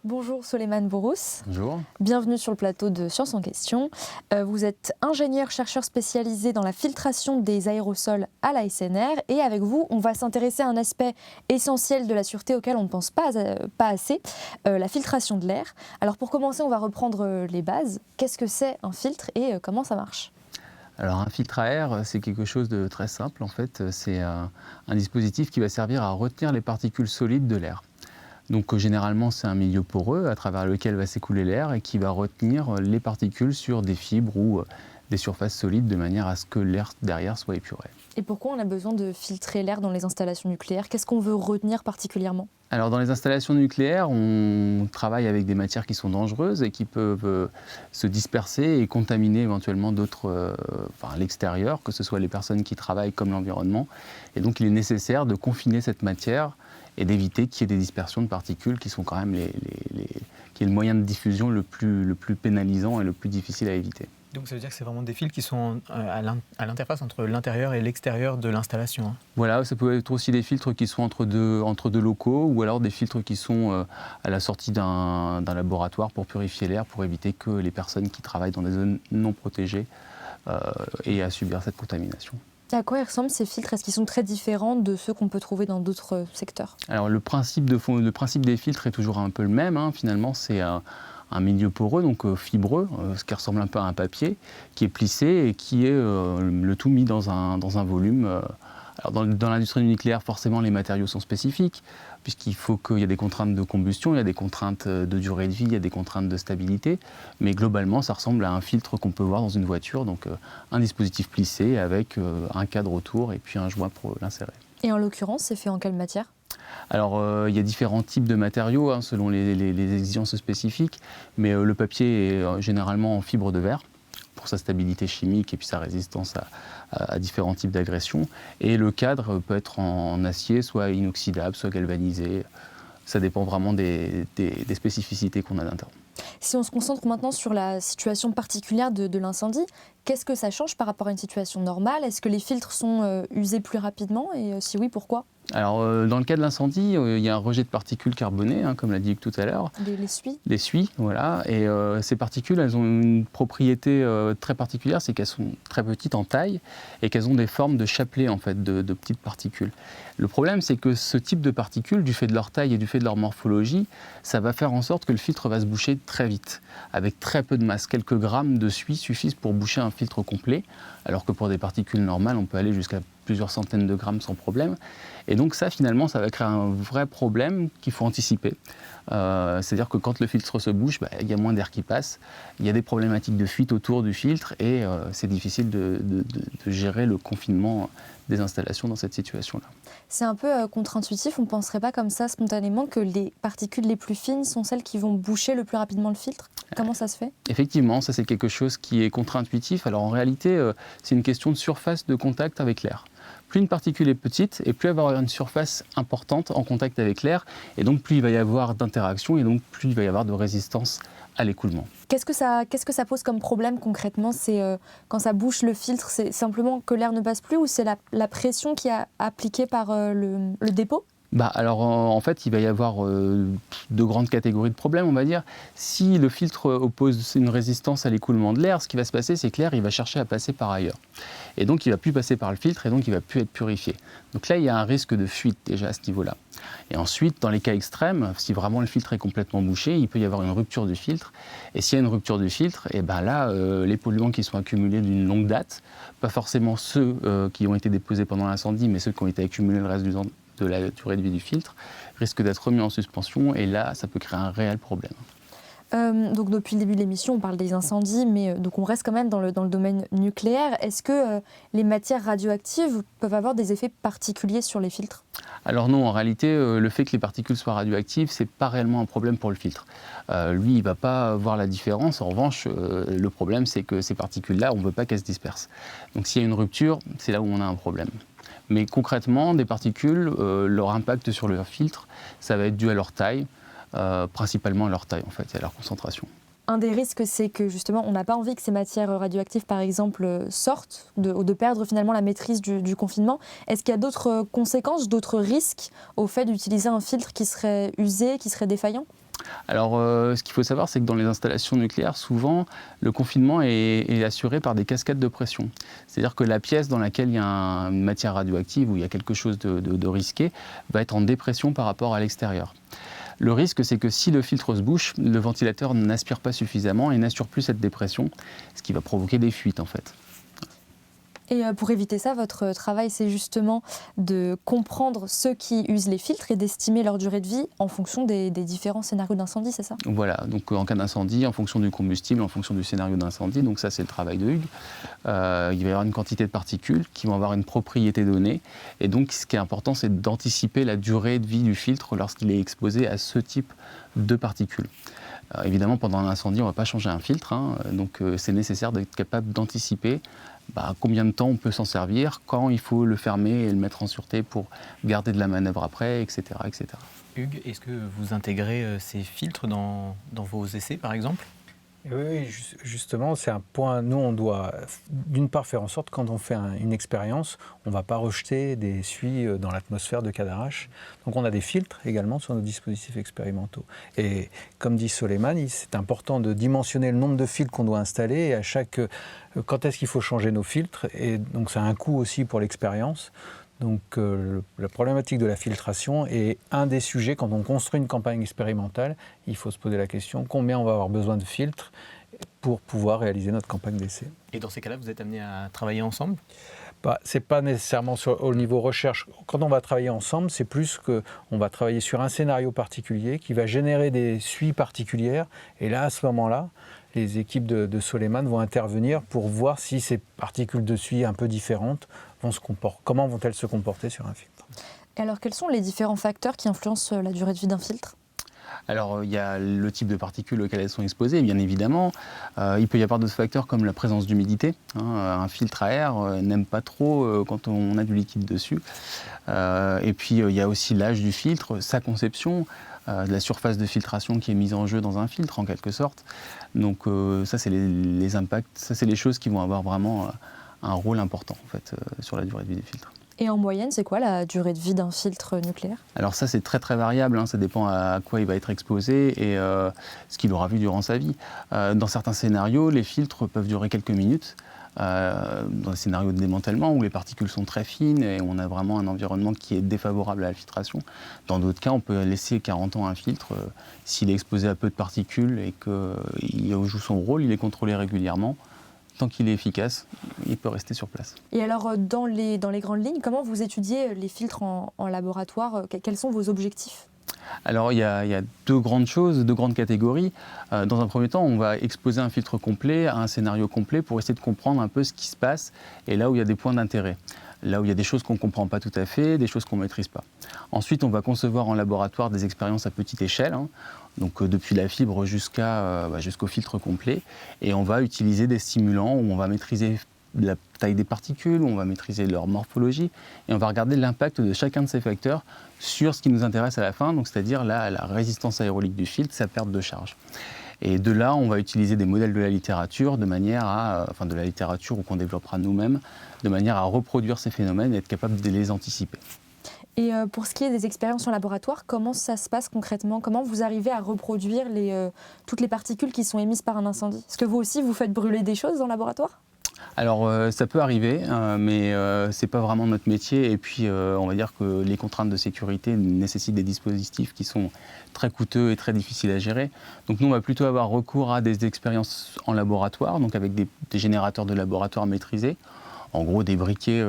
[SPEAKER 1] Bonjour Souleymane Bourous.
[SPEAKER 3] Bonjour.
[SPEAKER 1] Bienvenue sur le plateau de Science en Question. Vous êtes ingénieur-chercheur spécialisé dans la filtration des aérosols à la SNR. Et avec vous, on va s'intéresser à un aspect essentiel de la sûreté auquel on ne pense pas assez, la filtration de l'air. Alors pour commencer, on va reprendre les bases. Qu'est-ce que c'est un filtre et comment ça marche ?
[SPEAKER 4] Alors un filtre à air, c'est quelque chose de très simple. En fait, c'est un dispositif qui va servir à retenir les particules solides de l'air. Donc généralement, c'est un milieu poreux à travers lequel va s'écouler l'air et qui va retenir les particules sur des fibres ou des surfaces solides de manière à ce que l'air derrière soit épuré.
[SPEAKER 1] Et pourquoi on a besoin de filtrer l'air dans les installations nucléaires ? Qu'est-ce qu'on veut retenir particulièrement ?
[SPEAKER 4] Alors dans les installations nucléaires, on travaille avec des matières qui sont dangereuses et qui peuvent se disperser et contaminer éventuellement d'autres, à l'extérieur, que ce soit les personnes qui travaillent comme l'environnement. Et donc il est nécessaire de confiner cette matière et d'éviter qu'il y ait des dispersions de particules qui sont quand même qui est le moyen de diffusion le plus pénalisant et le plus difficile à éviter.
[SPEAKER 2] Donc ça veut dire que c'est vraiment des fils qui sont à l'interface entre l'intérieur et l'extérieur de l'installation. Hein.
[SPEAKER 4] Voilà, ça peut être aussi des filtres qui sont entre deux locaux ou alors des filtres qui sont à la sortie d'un laboratoire pour purifier l'air, pour éviter que les personnes qui travaillent dans des zones non protégées aient à subir cette contamination.
[SPEAKER 1] À quoi ils ressemblent ces filtres ? Est-ce qu'ils sont très différents de ceux qu'on peut trouver dans d'autres secteurs ?
[SPEAKER 4] Alors le principe des filtres est toujours un peu le même. Hein. Finalement, c'est un milieu poreux, donc fibreux, ce qui ressemble un peu à un papier, qui est plissé et qui est le tout mis dans un volume. Alors dans l'industrie nucléaire, forcément, les matériaux sont spécifiques, puisqu'il faut qu'il y ait des contraintes de combustion, il y a des contraintes de durée de vie, il y a des contraintes de stabilité. Mais globalement, ça ressemble à un filtre qu'on peut voir dans une voiture, donc un dispositif plissé avec un cadre autour et puis un joint pour l'insérer.
[SPEAKER 1] Et en l'occurrence, c'est fait en quelle matière ?
[SPEAKER 4] Alors, il y a différents types de matériaux hein, selon les exigences spécifiques, mais le papier est généralement en fibre de verre pour sa stabilité chimique et puis sa résistance à différents types d'agressions. Et le cadre peut être en acier, soit inoxydable, soit galvanisé. Ça dépend vraiment des spécificités qu'on a d'interne.
[SPEAKER 1] Si on se concentre maintenant sur la situation particulière de l'incendie, qu'est-ce que ça change par rapport à une situation normale? Est-ce que les filtres sont usés plus rapidement et si oui, pourquoi?
[SPEAKER 4] Alors, dans le cas de l'incendie, il y a un rejet de particules carbonées, comme l'a dit Hugues tout à l'heure.
[SPEAKER 1] Les suies?
[SPEAKER 4] Les suies, voilà. Et ces particules, elles ont une propriété très particulière, c'est qu'elles sont très petites en taille et qu'elles ont des formes de chapelets, en fait, de petites particules. Le problème, c'est que ce type de particules, du fait de leur taille et du fait de leur morphologie, ça va faire en sorte que le filtre va se boucher très vite, avec très peu de masse. Quelques grammes de suie suffisent pour boucher un filtre complet, alors que pour des particules normales, on peut aller jusqu'à plusieurs centaines de grammes sans problème. Et donc ça, finalement, ça va créer un vrai problème qu'il faut anticiper. C'est-à-dire que quand le filtre se bouche, il y a moins d'air qui passe, il y a des problématiques de fuite autour du filtre et c'est difficile de gérer le confinement des installations dans cette situation-là.
[SPEAKER 1] C'est un peu contre-intuitif, on ne penserait pas comme ça spontanément que les particules les plus fines sont celles qui vont boucher le plus rapidement le filtre? Comment ça se fait?
[SPEAKER 4] Effectivement, ça c'est quelque chose qui est contre-intuitif. Alors en réalité, c'est une question de surface de contact avec l'air. Plus une particule est petite et plus elle va avoir une surface importante en contact avec l'air, et donc plus il va y avoir d'interaction et donc plus il va y avoir de résistance à l'écoulement.
[SPEAKER 1] Qu'est-ce que ça pose comme problème concrètement? C'est quand ça bouche le filtre, c'est simplement que l'air ne passe plus ou c'est la pression qui est appliquée par le dépôt?
[SPEAKER 4] Alors en fait, il va y avoir deux grandes catégories de problèmes, on va dire. Si le filtre oppose une résistance à l'écoulement de l'air, ce qui va se passer, c'est que l'air il va chercher à passer par ailleurs. Et donc il ne va plus passer par le filtre et donc il ne va plus être purifié. Donc là, il y a un risque de fuite déjà à ce niveau-là. Et ensuite, dans les cas extrêmes, si vraiment le filtre est complètement bouché, il peut y avoir une rupture du filtre. Et s'il y a une rupture du filtre, et là, les polluants qui sont accumulés d'une longue date, pas forcément ceux qui ont été déposés pendant l'incendie, mais ceux qui ont été accumulés le reste de la durée de vie du filtre, risquent d'être remis en suspension et là, ça peut créer un réel problème.
[SPEAKER 1] Donc depuis le début de l'émission, on parle des incendies, mais donc on reste quand même dans le domaine nucléaire. Est-ce que les matières radioactives peuvent avoir des effets particuliers sur les filtres?
[SPEAKER 4] Alors non, en réalité, le fait que les particules soient radioactives, c'est pas réellement un problème pour le filtre. Lui, il va pas voir la différence. En revanche, le problème, c'est que ces particules-là, on veut pas qu'elles se dispersent. Donc s'il y a une rupture, c'est là où on a un problème. Mais concrètement, des particules, leur impact sur leur filtre, ça va être dû à leur taille, principalement à leur taille en fait, et à leur concentration.
[SPEAKER 1] Un des risques, c'est que justement, on n'a pas envie que ces matières radioactives, par exemple, sortent, de perdre finalement la maîtrise du confinement. Est-ce qu'il y a d'autres conséquences, d'autres risques au fait d'utiliser un filtre qui serait usé, qui serait défaillant?
[SPEAKER 4] Alors, ce qu'il faut savoir, c'est que dans les installations nucléaires, souvent, le confinement est assuré par des cascades de pression. C'est-à-dire que la pièce dans laquelle il y a une matière radioactive ou il y a quelque chose de risqué va être en dépression par rapport à l'extérieur. Le risque, c'est que si le filtre se bouche, le ventilateur n'aspire pas suffisamment et n'assure plus cette dépression, ce qui va provoquer des fuites en fait.
[SPEAKER 1] Et pour éviter ça, votre travail, c'est justement de comprendre ceux qui usent les filtres et d'estimer leur durée de vie en fonction des différents scénarios d'incendie, c'est ça?
[SPEAKER 4] Voilà, donc en cas d'incendie, en fonction du combustible, en fonction du scénario d'incendie, donc ça c'est le travail de Hugues, il va y avoir une quantité de particules qui vont avoir une propriété donnée, et donc ce qui est important, c'est d'anticiper la durée de vie du filtre lorsqu'il est exposé à ce type de particules. Évidemment, pendant un incendie, on ne va pas changer un filtre, donc c'est nécessaire d'être capable d'anticiper combien de temps on peut s'en servir, quand il faut le fermer et le mettre en sûreté pour garder de la manœuvre après, etc. etc.
[SPEAKER 2] Hugues, est-ce que vous intégrez ces filtres dans vos essais, par exemple?
[SPEAKER 3] Oui, justement, c'est un point. Nous, on doit d'une part faire en sorte, quand on fait une expérience, on ne va pas rejeter des suies dans l'atmosphère de Cadarache. Donc on a des filtres également sur nos dispositifs expérimentaux. Et comme dit Soleiman, c'est important de dimensionner le nombre de filtres qu'on doit installer et à chaque... Quand est-ce qu'il faut changer nos filtres? Et donc ça a un coût aussi pour l'expérience. Donc la problématique de la filtration est un des sujets. Quand on construit une campagne expérimentale, il faut se poser la question combien on va avoir besoin de filtres pour pouvoir réaliser notre campagne d'essai.
[SPEAKER 2] Et dans ces cas-là, vous êtes amenés à travailler ensemble?
[SPEAKER 3] Ce n'est pas nécessairement au niveau recherche. Quand on va travailler ensemble, c'est plus qu'on va travailler sur un scénario particulier qui va générer des suies particulières. Et là, à ce moment-là, les équipes de Soleiman vont intervenir pour voir si ces particules de suie un peu différentes comment vont-elles se comporter sur un filtre.
[SPEAKER 1] Et alors, quels sont les différents facteurs qui influencent la durée de vie d'un filtre?
[SPEAKER 4] Alors, il y a le type de particules auxquelles elles sont exposées, bien évidemment. Il peut y avoir d'autres facteurs comme la présence d'humidité. Un filtre à air n'aime pas trop quand on a du liquide dessus. Et puis, il y a aussi l'âge du filtre, sa conception, la surface de filtration qui est mise en jeu dans un filtre, en quelque sorte. Donc, ça, c'est les impacts, ça, c'est les choses qui vont avoir vraiment un rôle important, en fait, sur la durée de vie des filtres.
[SPEAKER 1] Et en moyenne, c'est quoi la durée de vie d'un filtre nucléaire?
[SPEAKER 4] Alors ça, c'est très très variable, ça dépend à quoi il va être exposé et ce qu'il aura vu durant sa vie. Dans certains scénarios, les filtres peuvent durer quelques minutes. Dans des scénarios de démantèlement où les particules sont très fines et on a vraiment un environnement qui est défavorable à la filtration. Dans d'autres cas, on peut laisser 40 ans un filtre s'il est exposé à peu de particules et qu'il joue son rôle, il est contrôlé régulièrement. Tant qu'il est efficace, il peut rester sur place.
[SPEAKER 1] Et alors, dans les grandes lignes, comment vous étudiez les filtres en laboratoire? Quels sont vos objectifs?
[SPEAKER 4] Alors, il y a deux grandes choses, deux grandes catégories. Dans un premier temps, on va exposer un filtre complet à un scénario complet pour essayer de comprendre un peu ce qui se passe et là où il y a des points d'intérêt. Là où il y a des choses qu'on ne comprend pas tout à fait, des choses qu'on ne maîtrise pas. Ensuite, on va concevoir en laboratoire des expériences à petite échelle, donc depuis la fibre jusqu'au filtre complet. Et on va utiliser des stimulants où on va maîtriser la taille des particules, où on va maîtriser leur morphologie, et on va regarder l'impact de chacun de ces facteurs sur ce qui nous intéresse à la fin, donc c'est-à-dire la résistance aérolique du filtre, sa perte de charge. Et de là, on va utiliser des modèles de la littérature, de la littérature ou qu'on développera nous-mêmes, de manière à reproduire ces phénomènes et être capable de les anticiper.
[SPEAKER 1] Et pour ce qui est des expériences en laboratoire, comment ça se passe concrètement? Comment vous arrivez à reproduire toutes les particules qui sont émises par un incendie? Est-ce que vous aussi, vous faites brûler des choses en laboratoire?
[SPEAKER 4] Alors ça peut arriver, mais ce n'est pas vraiment notre métier. Et puis on va dire que les contraintes de sécurité nécessitent des dispositifs qui sont très coûteux et très difficiles à gérer. Donc nous, on va plutôt avoir recours à des expériences en laboratoire, donc avec des générateurs de laboratoire maîtrisés. En gros, des briquets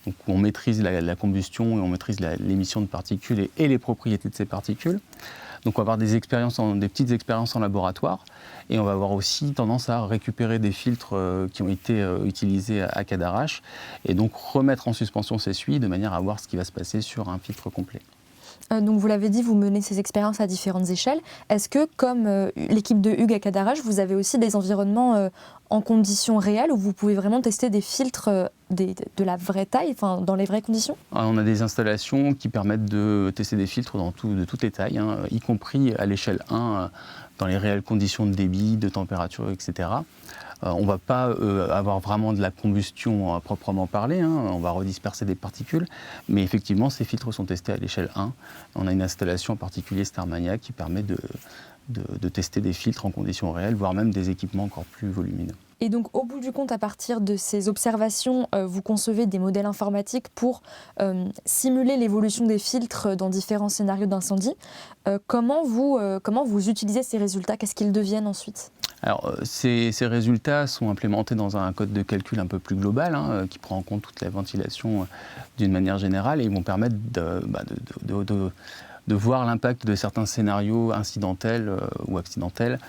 [SPEAKER 4] donc on maîtrise la combustion et on maîtrise l'émission de particules et les propriétés de ces particules. Donc on va avoir des petites expériences en laboratoire et on va avoir aussi tendance à récupérer des filtres qui ont été utilisés à Cadarache et donc remettre en suspension ces suies de manière à voir ce qui va se passer sur un filtre complet.
[SPEAKER 1] Donc vous l'avez dit, vous menez ces expériences à différentes échelles. Est-ce que, comme l'équipe de Hugues à Cadarache, vous avez aussi des environnements en conditions réelles où vous pouvez vraiment tester des filtres de la vraie taille, dans les vraies conditions?
[SPEAKER 4] On a des installations qui permettent de tester des filtres de toutes les tailles, y compris à l'échelle 1, dans les réelles conditions de débit, de température, etc. On ne va pas avoir vraiment de la combustion à proprement parler, on va redisperser des particules, mais effectivement, ces filtres sont testés à l'échelle 1. On a une installation en particulier Starmania qui permet de tester des filtres en conditions réelles, voire même des équipements encore plus volumineux.
[SPEAKER 1] Et donc, au bout du compte, à partir de ces observations, vous concevez des modèles informatiques pour simuler l'évolution des filtres dans différents scénarios d'incendie. Comment vous utilisez ces résultats? Qu'est-ce qu'ils deviennent ensuite?
[SPEAKER 4] Alors, ces résultats sont implémentés dans un code de calcul un peu plus global, qui prend en compte toute la ventilation d'une manière générale, et ils vont permettre de voir l'impact de certains scénarios incidentels ou accidentels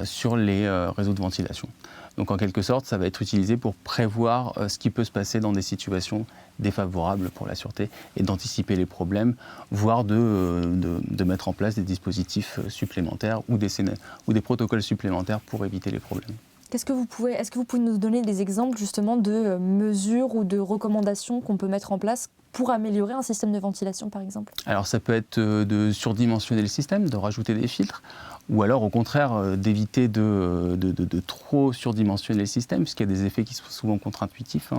[SPEAKER 4] sur les réseaux de ventilation. Donc en quelque sorte, ça va être utilisé pour prévoir ce qui peut se passer dans des situations défavorables pour la sûreté et d'anticiper les problèmes, voire de mettre en place des dispositifs supplémentaires ou des protocoles supplémentaires pour éviter les problèmes.
[SPEAKER 1] Est-ce que vous pouvez nous donner des exemples justement de mesures ou de recommandations qu'on peut mettre en place pour améliorer un système de ventilation par exemple? Alors
[SPEAKER 4] ça peut être de surdimensionner le système, de rajouter des filtres, ou alors au contraire d'éviter de trop surdimensionner le système, puisqu'il y a des effets qui sont souvent contre-intuitifs.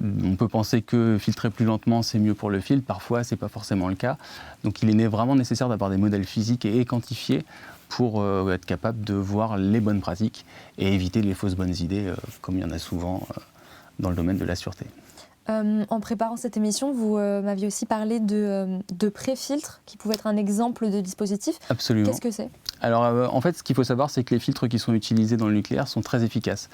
[SPEAKER 4] On peut penser que filtrer plus lentement c'est mieux pour le filtre, parfois c'est pas forcément le cas. Donc il est vraiment nécessaire d'avoir des modèles physiques et quantifiés pour être capable de voir les bonnes pratiques et éviter les fausses bonnes idées, comme il y en a souvent dans le domaine de la sûreté.
[SPEAKER 1] En préparant cette émission, vous m'aviez aussi parlé de pré-filtres, qui pouvaient être un exemple de dispositif.
[SPEAKER 4] Absolument.
[SPEAKER 1] Qu'est-ce que c'est?
[SPEAKER 4] Alors en fait, ce qu'il faut savoir, c'est que les filtres qui sont utilisés dans le nucléaire sont très efficaces.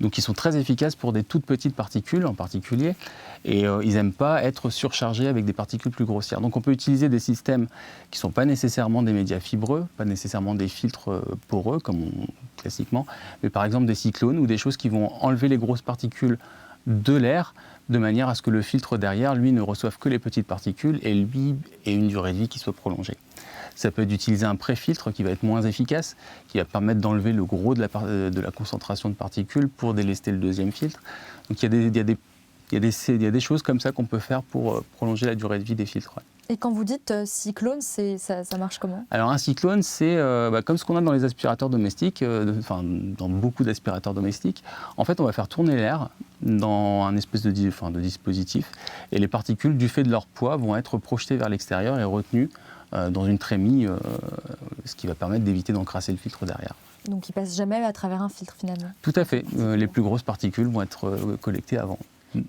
[SPEAKER 4] Donc ils sont très efficaces pour des toutes petites particules en particulier, et ils n'aiment pas être surchargés avec des particules plus grossières. Donc on peut utiliser des systèmes qui ne sont pas nécessairement des médias fibreux, pas nécessairement des filtres poreux, classiquement, mais par exemple des cyclones ou des choses qui vont enlever les grosses particules de l'air, de manière à ce que le filtre derrière, lui, ne reçoive que les petites particules et lui ait une durée de vie qui soit prolongée. Ça peut être d'utiliser un pré-filtre qui va être moins efficace, qui va permettre d'enlever le gros de la concentration de particules pour délester le deuxième filtre. Donc il y a des choses comme ça qu'on peut faire pour prolonger la durée de vie des filtres. Ouais.
[SPEAKER 1] Et quand vous dites cyclone, ça marche comment?
[SPEAKER 4] Alors un cyclone, c'est comme ce qu'on a dans les aspirateurs domestiques, dans beaucoup d'aspirateurs domestiques. En fait, on va faire tourner l'air dans un espèce de dispositif, et les particules, du fait de leur poids, vont être projetées vers l'extérieur et retenues dans une trémie, ce qui va permettre d'éviter d'encrasser le filtre derrière.
[SPEAKER 1] Donc il passe jamais à travers un filtre finalement?
[SPEAKER 4] Tout à fait. Les plus grosses particules vont être collectées avant.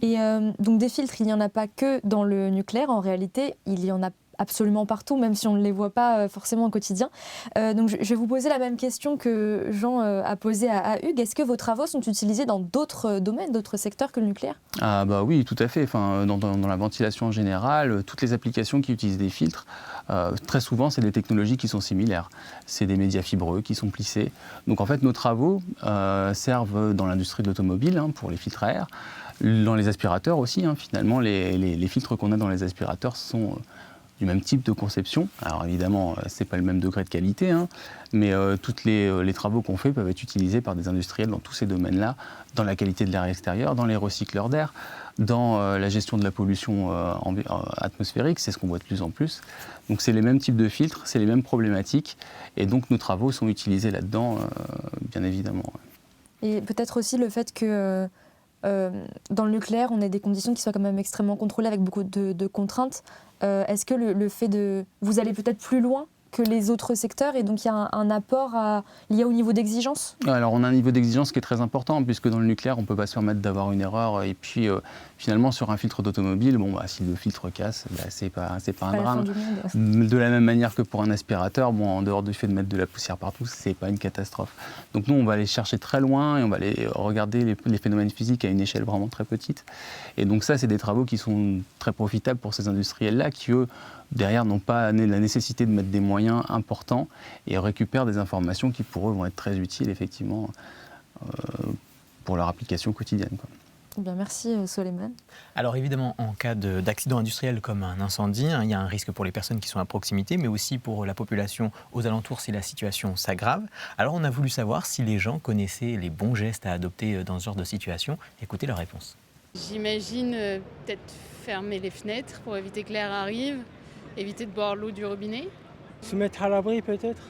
[SPEAKER 1] Et donc des filtres, il n'y en a pas que dans le nucléaire. En réalité, il y en a absolument partout, même si on ne les voit pas forcément au quotidien. Donc je vais vous poser la même question que Jean a posée à Hugues. Est-ce que vos travaux sont utilisés dans d'autres domaines, d'autres secteurs que le nucléaire?
[SPEAKER 4] Ah bah oui, tout à fait. Enfin, dans la ventilation en général, toutes les applications qui utilisent des filtres, très souvent, c'est des technologies qui sont similaires. C'est des médias fibreux qui sont plissés. Donc en fait, nos travaux servent dans l'industrie de l'automobile, pour les filtres à air, dans les aspirateurs aussi. Finalement, les filtres qu'on a dans les aspirateurs sont du même type de conception. Alors évidemment, ce n'est pas le même degré de qualité, mais tous les travaux qu'on fait peuvent être utilisés par des industriels dans tous ces domaines-là, dans la qualité de l'air extérieur, dans les recycleurs d'air, dans la gestion de la pollution atmosphérique, c'est ce qu'on voit de plus en plus. Donc c'est les mêmes types de filtres, c'est les mêmes problématiques, et donc nos travaux sont utilisés là-dedans, bien évidemment.
[SPEAKER 1] Et peut-être aussi le fait que dans le nucléaire, on ait des conditions qui soient quand même extrêmement contrôlées avec beaucoup de contraintes. Est-ce que le fait de... Vous allez peut-être plus loin que les autres secteurs et donc il y a un apport lié au niveau d'exigence?
[SPEAKER 4] Alors on a un niveau d'exigence qui est très important puisque dans le nucléaire on ne peut pas se permettre d'avoir une erreur et puis finalement sur un filtre d'automobile, si le filtre casse, c'est pas un drame. De la même manière que pour un aspirateur, en dehors du fait de mettre de la poussière partout, c'est pas une catastrophe. Donc nous on va aller chercher très loin et on va aller regarder les phénomènes physiques à une échelle vraiment très petite. Et donc ça c'est des travaux qui sont très profitables pour ces industriels-là qui eux derrière n'ont pas la nécessité de mettre des moyens importants et récupèrent des informations qui pour eux vont être très utiles effectivement pour leur application quotidienne.
[SPEAKER 1] Bien, merci Soleiman.
[SPEAKER 2] Alors évidemment, en cas d'accident industriel comme un incendie, il y a un risque pour les personnes qui sont à proximité, mais aussi pour la population aux alentours si la situation s'aggrave. Alors on a voulu savoir si les gens connaissaient les bons gestes à adopter dans ce genre de situation. Écoutez leur réponse.
[SPEAKER 5] J'imagine peut-être fermer les fenêtres pour éviter que l'air arrive, éviter de boire l'eau du robinet.
[SPEAKER 6] Se mettre à l'abri peut-être,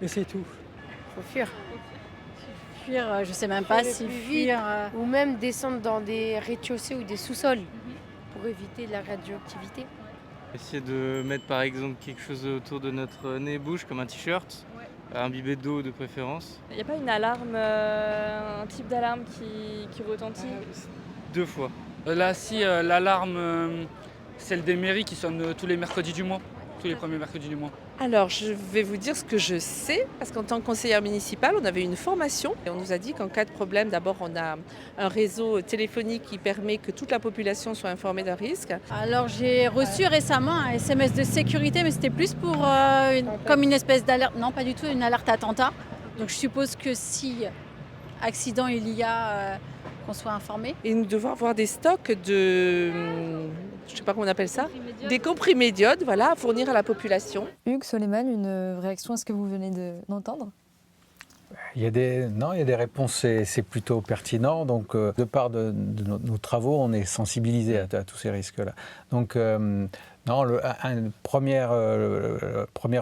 [SPEAKER 6] et c'est tout.
[SPEAKER 7] Faut fuir. Fuir, je sais même pas si fuir.
[SPEAKER 8] Ou même descendre dans des rez-de-chaussée ou des sous-sols pour éviter la radioactivité.
[SPEAKER 9] Essayer de mettre par exemple quelque chose autour de notre nez-bouche comme un t-shirt, un bibet d'eau de préférence.
[SPEAKER 10] Il n'y a pas une alarme, un type d'alarme qui retentit?
[SPEAKER 9] 2 fois.
[SPEAKER 6] Là si, l'alarme, celle des mairies qui sonne tous les mercredis du mois, tous les premiers mercredis du mois.
[SPEAKER 11] Alors, je vais vous dire ce que je sais, parce qu'en tant que conseillère municipale, on avait une formation et on nous a dit qu'en cas de problème, d'abord, on a un réseau téléphonique qui permet que toute la population soit informée d'un risque.
[SPEAKER 7] Alors, j'ai reçu récemment un SMS de sécurité, mais c'était plus pour comme une espèce d'alerte. Non, pas du tout, une alerte attentat. Donc, je suppose que si accident il y a, qu'on soit informé.
[SPEAKER 11] Et nous devons avoir des stocks de... je ne sais pas comment on appelle ça, des comprimés d'iode, à fournir à la population.
[SPEAKER 1] Hugues, Soleiman, une réaction à ce que vous venez d'entendre?
[SPEAKER 3] Il y a des réponses, c'est plutôt pertinent. Donc, de part de nos travaux, on est sensibilisé à tous ces risques-là. Donc, première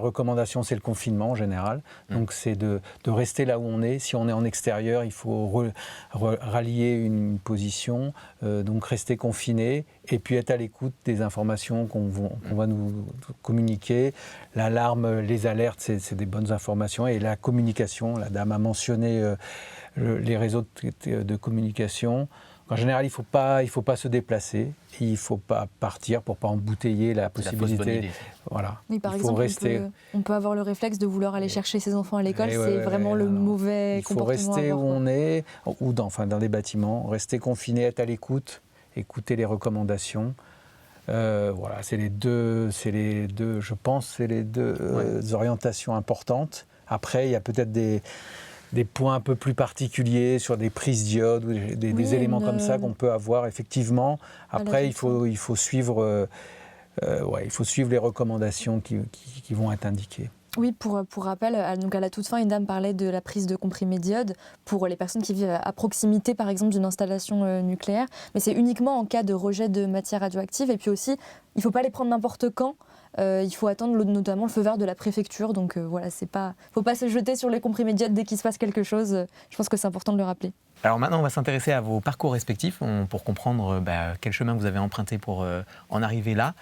[SPEAKER 3] recommandation, c'est le confinement en général. Donc, c'est de rester là où on est. Si on est en extérieur, il faut rallier une position, donc rester confiné et puis être à l'écoute des informations qu'on va nous communiquer. L'alarme, les alertes, c'est des bonnes informations. Et la communication, la dame a mentionné les réseaux de communication. En général, il faut pas se déplacer, il ne faut pas partir pour ne pas embouteiller la possibilité. Voilà.
[SPEAKER 1] Oui, par exemple, on peut avoir le réflexe de vouloir aller chercher ses enfants à l'école, c'est vraiment le mauvais comportement.
[SPEAKER 3] Il faut rester où on est, ou dans des bâtiments, rester confiné, être à l'écoute, écouter les recommandations. C'est les deux, je pense, c'est les deux orientations importantes. Après, il y a peut-être des points un peu plus particuliers sur des prises diodes ou des éléments comme ça qu'on peut avoir effectivement. Après, il faut suivre les recommandations qui vont être indiquées.
[SPEAKER 1] Oui, pour rappel, donc à la toute fin, une dame parlait de la prise de comprimés d'iode pour les personnes qui vivent à proximité, par exemple, d'une installation nucléaire. Mais c'est uniquement en cas de rejet de matières radioactives. Et puis aussi, il ne faut pas les prendre n'importe quand. Il faut attendre notamment le feu vert de la préfecture. Donc voilà, il ne faut pas se jeter sur les comprimés d'iode dès qu'il se passe quelque chose. Je pense que c'est important de le rappeler.
[SPEAKER 2] Alors maintenant, on va s'intéresser à vos parcours respectifs pour comprendre quel chemin vous avez emprunté pour en arriver là.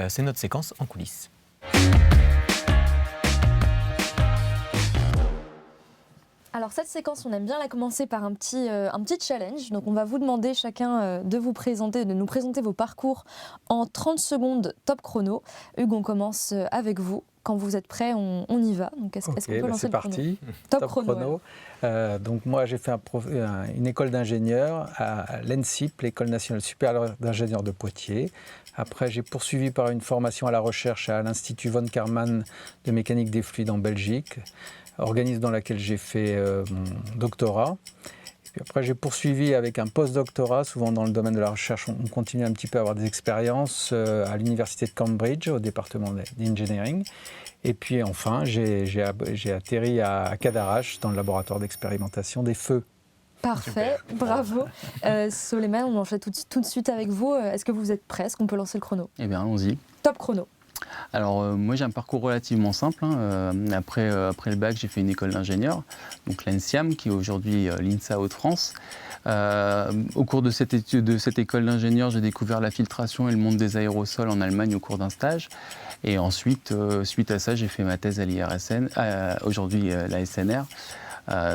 [SPEAKER 2] C'est notre séquence en coulisses.
[SPEAKER 1] Alors cette séquence, on aime bien la commencer par un petit challenge. Donc on va vous demander chacun de nous présenter vos parcours en 30 secondes top chrono. Hugues, on commence avec vous. Quand vous êtes prêts, on y va. Donc est-ce qu'on peut lancer le chrono ?
[SPEAKER 3] C'est parti. Top chrono. Donc moi j'ai fait une école d'ingénieur à l'ENSIP, l'École nationale supérieure d'ingénieurs de Poitiers. Après j'ai poursuivi par une formation à la recherche à l'Institut von Karman de mécanique des fluides en Belgique, organisme dans lequel j'ai fait mon doctorat. Et puis après, j'ai poursuivi avec un post-doctorat, souvent dans le domaine de la recherche. On continue un petit peu à avoir des expériences à l'université de Cambridge, au département d'engineering. Et puis enfin, j'ai atterri à Cadarache, dans le laboratoire d'expérimentation des feux.
[SPEAKER 1] Parfait, super. Bravo. Soleiman, on enchaîne tout de suite avec vous. Est-ce que vous êtes prêts ? Est-ce qu'on peut lancer le chrono ?
[SPEAKER 4] Eh bien, allons-y.
[SPEAKER 1] Top chrono.
[SPEAKER 4] Alors moi j'ai un parcours relativement simple. Après le bac, j'ai fait une école d'ingénieur, donc l'ENSIAM, qui est aujourd'hui l'INSA Hauts-de-France. Au cours de cette école d'ingénieur, j'ai découvert la filtration et le monde des aérosols en Allemagne au cours d'un stage. Et ensuite, suite à ça, j'ai fait ma thèse à l'IRSN, aujourd'hui la SNR.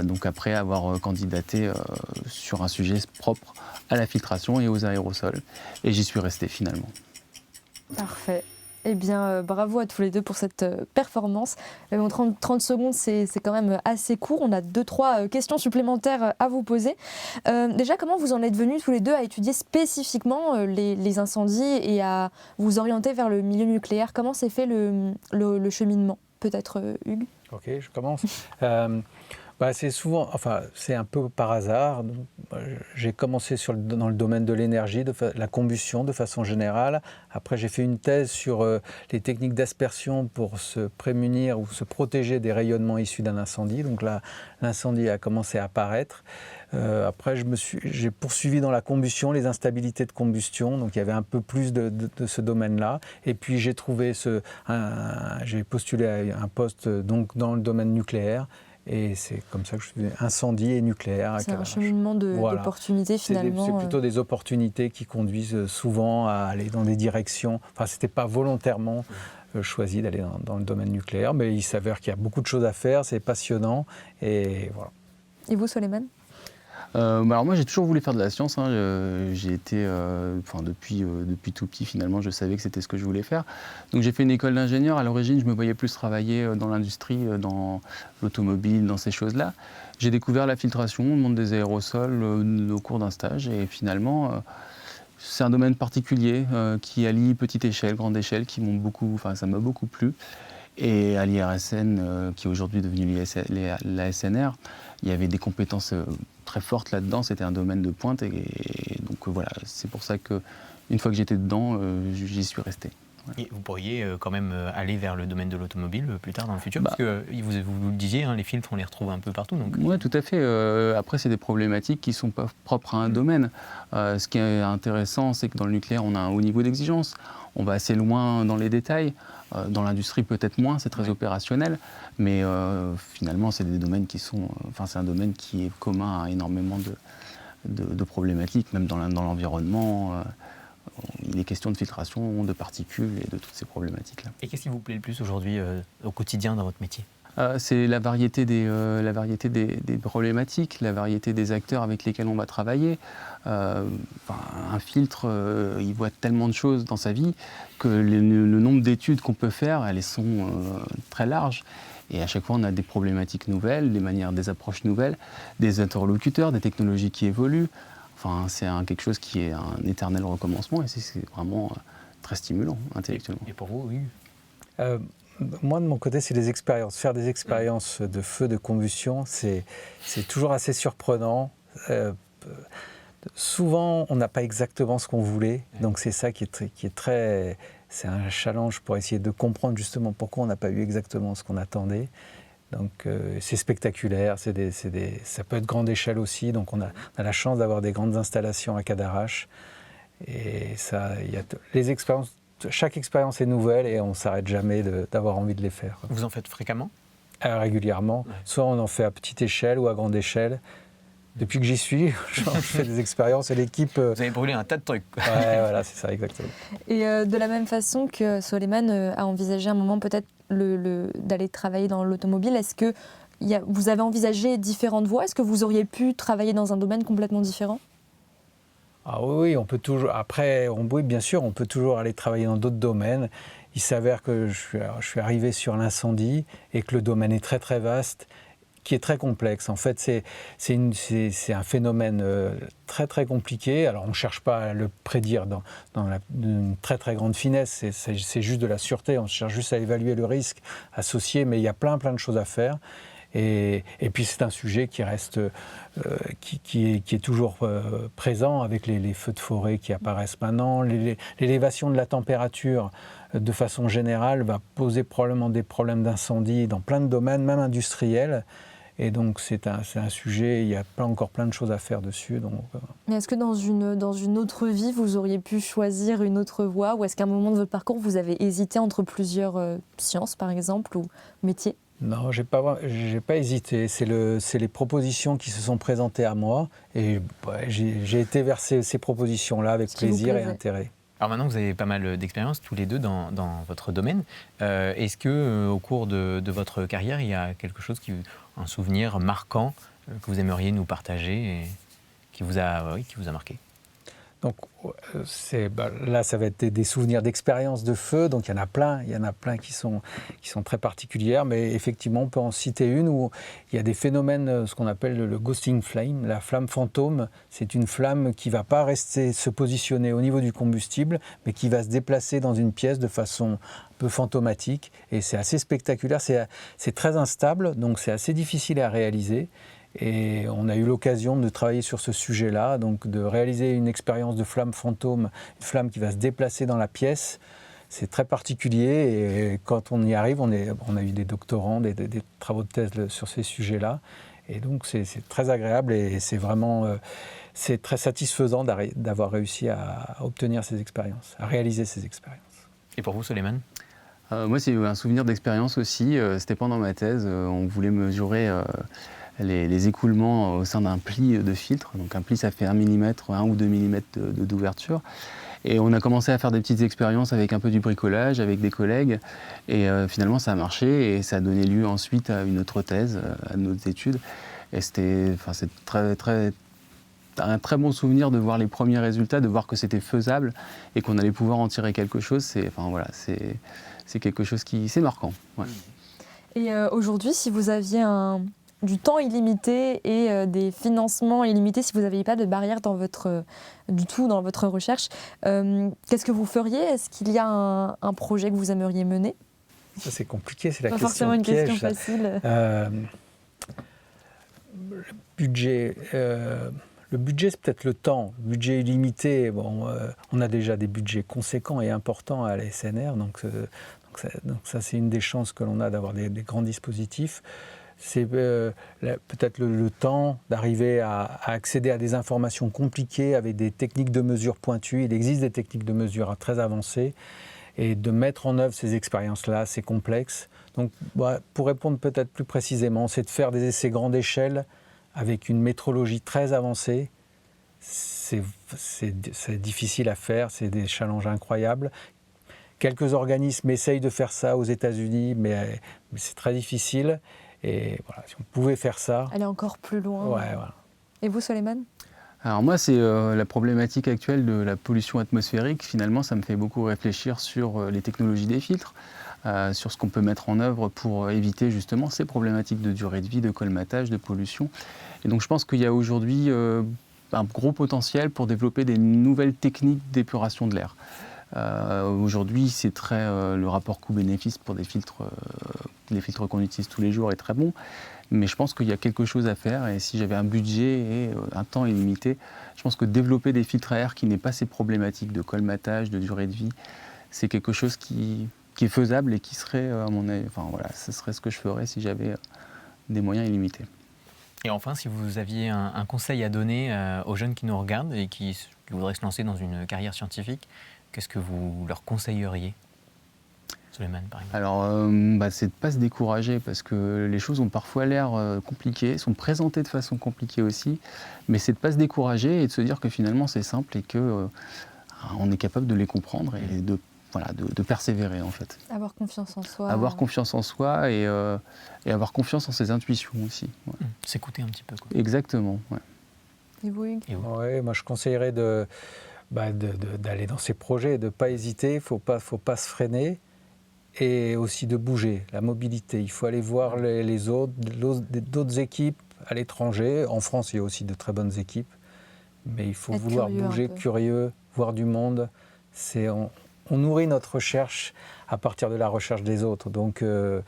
[SPEAKER 4] Donc après avoir candidaté sur un sujet propre à la filtration et aux aérosols. Et j'y suis resté finalement.
[SPEAKER 1] Parfait. Eh bien, bravo à tous les deux pour cette performance. 30 secondes, c'est quand même assez court. On a 2-3 questions supplémentaires à vous poser. Déjà, comment vous en êtes venus tous les deux à étudier spécifiquement les incendies et à vous orienter vers le milieu nucléaire ? Comment s'est fait le cheminement ? Peut-être Hugues ?
[SPEAKER 3] Ok, je commence. C'est un peu par hasard. J'ai commencé dans le domaine de l'énergie, de la combustion de façon générale. Après, j'ai fait une thèse sur les techniques d'aspersion pour se prémunir ou se protéger des rayonnements issus d'un incendie. Donc là, l'incendie a commencé à apparaître. Après, j'ai poursuivi dans la combustion, les instabilités de combustion. Donc il y avait un peu plus de ce domaine-là. Et puis j'ai postulé à un poste donc, dans le domaine nucléaire. Et c'est comme ça que je suis incendie et nucléaire.
[SPEAKER 1] C'est un cheminement d'opportunités finalement.
[SPEAKER 3] C'est plutôt des opportunités qui conduisent souvent à aller dans des directions. Enfin, c'était pas volontairement choisi d'aller dans le domaine nucléaire, mais il s'avère qu'il y a beaucoup de choses à faire, c'est passionnant et voilà.
[SPEAKER 1] Et vous, Soleiman ?
[SPEAKER 4] Alors moi j'ai toujours voulu faire de la science, j'ai été, depuis tout petit finalement je savais que c'était ce que je voulais faire. Donc j'ai fait une école d'ingénieur, à l'origine je me voyais plus travailler dans l'industrie, dans l'automobile, dans ces choses-là. J'ai découvert la filtration, le monde des aérosols au cours d'un stage et finalement c'est un domaine particulier qui allie petite échelle, grande échelle, ça m'a beaucoup plu. Et à l'IRSN, qui est aujourd'hui devenu la SNR, il y avait des compétences très fortes là-dedans, c'était un domaine de pointe. Et donc voilà, c'est pour ça qu'une fois que j'étais dedans, j'y suis resté.
[SPEAKER 2] Et vous pourriez quand même aller vers le domaine de l'automobile plus tard dans le futur, parce que vous le disiez, les filtres, on les retrouve un peu partout.
[SPEAKER 4] Oui, tout à fait. Après, c'est des problématiques qui ne sont pas propres à un domaine. Ce qui est intéressant, c'est que dans le nucléaire, on a un haut niveau d'exigence. On va assez loin dans les détails. Dans l'industrie, peut-être moins, c'est très opérationnel. Mais finalement, c'est des domaines c'est un domaine qui est commun à énormément de problématiques, même dans l'environnement. Il est question de filtration, de particules et de toutes ces problématiques-là.
[SPEAKER 2] Et qu'est-ce qui vous plaît le plus aujourd'hui au quotidien dans votre métier ?
[SPEAKER 4] C'est la variété des problématiques, la variété des acteurs avec lesquels on va travailler. Un filtre, il voit tellement de choses dans sa vie que le nombre d'études qu'on peut faire, elles sont très larges. Et à chaque fois, on a des problématiques nouvelles, des approches nouvelles, des interlocuteurs, des technologies qui évoluent. Enfin, c'est quelque chose qui est un éternel recommencement et c'est vraiment très stimulant intellectuellement.
[SPEAKER 2] Et pour vous, oui.
[SPEAKER 3] moi, de mon côté, c'est les expériences. Faire des expériences de feu, de combustion, c'est toujours assez surprenant. Souvent, on n'a pas exactement ce qu'on voulait. Donc, c'est ça qui est très... C'est un challenge pour essayer de comprendre justement pourquoi on n'a pas eu exactement ce qu'on attendait. Donc, c'est spectaculaire. Ça peut être grande échelle aussi. Donc, on a la chance d'avoir des grandes installations à Cadarache. Et ça, les expériences... Chaque expérience est nouvelle et on ne s'arrête jamais d'avoir envie de les faire.
[SPEAKER 2] Vous en faites fréquemment ?
[SPEAKER 3] Régulièrement. Ouais. Soit on en fait à petite échelle ou à grande échelle. Depuis que j'y suis, je fais des expériences et l'équipe...
[SPEAKER 2] Vous avez brûlé un tas de trucs.
[SPEAKER 3] Ouais, voilà, c'est ça, exactement.
[SPEAKER 1] Et de la même façon que Soleiman a envisagé un moment peut-être d'aller travailler dans l'automobile, est-ce que vous avez envisagé différentes voies ? Est-ce que vous auriez pu travailler dans un domaine complètement différent ?
[SPEAKER 3] Ah oui, on peut toujours. Après, oui, bien sûr, on peut toujours aller travailler dans d'autres domaines. Il s'avère que je suis arrivé sur l'incendie et que le domaine est très très vaste, qui est très complexe. En fait, c'est un phénomène très très compliqué. Alors, on ne cherche pas à le prédire dans une très très grande finesse. C'est juste de la sûreté. On cherche juste à évaluer le risque associé, mais il y a plein de choses à faire. Et puis c'est un sujet qui reste, qui est toujours présent avec les feux de forêt qui apparaissent maintenant. L'élévation de la température, de façon générale, va poser probablement des problèmes d'incendie dans plein de domaines, même industriels. Et donc c'est un sujet, il y a encore plein de choses à faire dessus. Donc,
[SPEAKER 1] Mais est-ce que dans une autre vie, vous auriez pu choisir une autre voie, ou est-ce qu'à un moment de votre parcours, vous avez hésité entre plusieurs sciences, par exemple, ou métiers ?
[SPEAKER 3] Non, j'ai pas hésité. C'est les propositions qui se sont présentées à moi et j'ai été vers ces propositions-là avec plaisir et intérêt.
[SPEAKER 2] Alors maintenant, vous avez pas mal d'expérience tous les deux dans votre domaine. Est-ce que au cours de votre carrière, il y a quelque chose, un souvenir marquant que vous aimeriez nous partager et qui vous a marqué ?
[SPEAKER 3] Donc là, ça va être des souvenirs d'expériences de feu. Donc il y en a plein qui sont très particulières. Mais effectivement, on peut en citer une où il y a des phénomènes, ce qu'on appelle le ghosting flame, la flamme fantôme. C'est une flamme qui ne va pas se positionner au niveau du combustible, mais qui va se déplacer dans une pièce de façon un peu fantomatique. Et c'est assez spectaculaire. C'est très instable, donc c'est assez difficile à réaliser. Et on a eu l'occasion de travailler sur ce sujet-là, donc de réaliser une expérience de flamme fantôme, une flamme qui va se déplacer dans la pièce. C'est très particulier et quand on y arrive, on a eu des doctorants, des travaux de thèse sur ces sujets-là. Et donc c'est très agréable et c'est vraiment c'est très satisfaisant d'avoir réussi à obtenir ces expériences, à réaliser ces expériences.
[SPEAKER 2] Et pour vous, Soleiman ?
[SPEAKER 4] Moi, c'est un souvenir d'expérience aussi. C'était pendant ma thèse. On voulait mesurer les écoulements au sein d'un pli de filtre. Donc un pli, ça fait 1 ou 2 mm d'ouverture. Et on a commencé à faire des petites expériences avec un peu du bricolage, avec des collègues. Et finalement, ça a marché et ça a donné lieu ensuite à une autre thèse, à d'autres études. Et c'est un très bon souvenir de voir les premiers résultats, de voir que c'était faisable et qu'on allait pouvoir en tirer quelque chose. C'est quelque chose c'est marquant. Ouais.
[SPEAKER 1] Et aujourd'hui, si vous aviez du temps illimité et des financements illimités, si vous n'aviez pas de barrière du tout dans votre recherche, qu'est-ce que vous feriez ? Est-ce qu'il y a un projet que vous aimeriez mener ?
[SPEAKER 3] Ça, c'est compliqué, c'est la
[SPEAKER 1] pas
[SPEAKER 3] question
[SPEAKER 1] forcément une
[SPEAKER 3] piège,
[SPEAKER 1] question facile.
[SPEAKER 3] Le budget, c'est peut-être le temps. Le budget illimité, on a déjà des budgets conséquents et importants à la SNR, donc ça, c'est une des chances que l'on a d'avoir des grands dispositifs. C'est peut-être le temps d'arriver à accéder à des informations compliquées avec des techniques de mesure pointues. Il existe des techniques de mesure très avancées et de mettre en œuvre ces expériences-là, c'est complexe. Donc, pour répondre peut-être plus précisément, c'est de faire des essais grande échelle avec une métrologie très avancée. C'est difficile à faire, c'est des challenges incroyables. Quelques organismes essayent de faire ça aux États-Unis, mais c'est très difficile. Et voilà, si on pouvait faire ça...
[SPEAKER 1] Aller encore plus loin.
[SPEAKER 3] Ouais, voilà.
[SPEAKER 1] Et vous, Soleiman ?
[SPEAKER 4] Alors moi, c'est la problématique actuelle de la pollution atmosphérique. Finalement, ça me fait beaucoup réfléchir sur les technologies des filtres, sur ce qu'on peut mettre en œuvre pour éviter justement ces problématiques de durée de vie, de colmatage, de pollution. Et donc je pense qu'il y a aujourd'hui un gros potentiel pour développer des nouvelles techniques d'épuration de l'air. Aujourd'hui, c'est très le rapport coût-bénéfice pour des filtres qu'on utilise tous les jours est très bon. Mais je pense qu'il y a quelque chose à faire. Et si j'avais un budget et un temps illimité, je pense que développer des filtres à air qui n'aient pas ces problématiques de colmatage, de durée de vie, c'est quelque chose qui est faisable et qui serait, à mon avis, enfin voilà, ce serait ce que je ferais si j'avais des moyens illimités.
[SPEAKER 2] Et enfin, si vous aviez un conseil à donner aux jeunes qui nous regardent et qui voudraient se lancer dans une carrière scientifique, qu'est-ce que vous leur conseilleriez, Souleymane, par exemple?
[SPEAKER 4] Alors, c'est de ne pas se décourager parce que les choses ont parfois l'air compliquées, sont présentées de façon compliquée aussi, mais c'est de ne pas se décourager et de se dire que finalement c'est simple et qu'on est capable de les comprendre et de persévérer en fait.
[SPEAKER 1] Avoir confiance en soi.
[SPEAKER 4] Avoir confiance en soi et avoir confiance en ses intuitions aussi. Ouais.
[SPEAKER 2] S'écouter un petit peu, quoi.
[SPEAKER 4] Exactement. Ouais.
[SPEAKER 1] Et vous, Hugues?
[SPEAKER 3] Ouais, moi je conseillerais d'aller dans ces projets, de ne pas hésiter, faut pas se freiner. Et aussi de bouger, la mobilité. Il faut aller voir d'autres équipes à l'étranger. En France, il y a aussi de très bonnes équipes. Mais il faut vouloir bouger, curieux, voir du monde. On nourrit notre recherche à partir de la recherche des autres. Donc on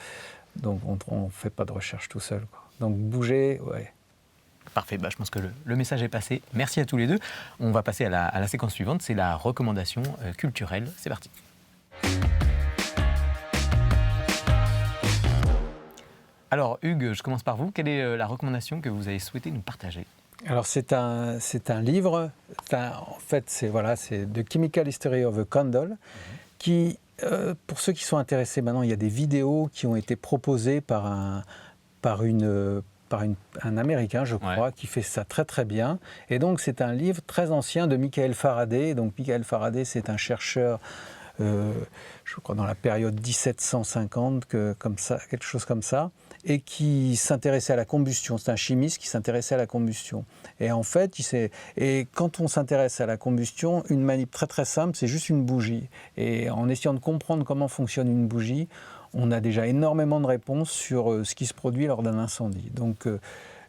[SPEAKER 3] ne fait pas de recherche tout seul, quoi. Donc bouger, ouais.
[SPEAKER 2] Parfait, je pense que le message est passé. Merci à tous les deux. On va passer à la séquence suivante, c'est la recommandation culturelle. C'est parti. Alors Hugues, je commence par vous. Quelle est la recommandation que vous avez souhaité nous partager?
[SPEAKER 3] Alors c'est un livre, en fait c'est The Chemical History of a Candle, qui, pour ceux qui sont intéressés maintenant, il y a des vidéos qui ont été proposées par un Américain, je crois, qui fait ça très très bien. Et donc c'est un livre très ancien de Michael Faraday. Donc Michael Faraday, c'est un chercheur, je crois dans la période 1750, quelque chose comme ça, et qui s'intéressait à la combustion. C'est un chimiste qui s'intéressait à la combustion. Et en fait, quand on s'intéresse à la combustion, une manip très très simple, c'est juste une bougie. Et en essayant de comprendre comment fonctionne une bougie, on a déjà énormément de réponses sur ce qui se produit lors d'un incendie. Donc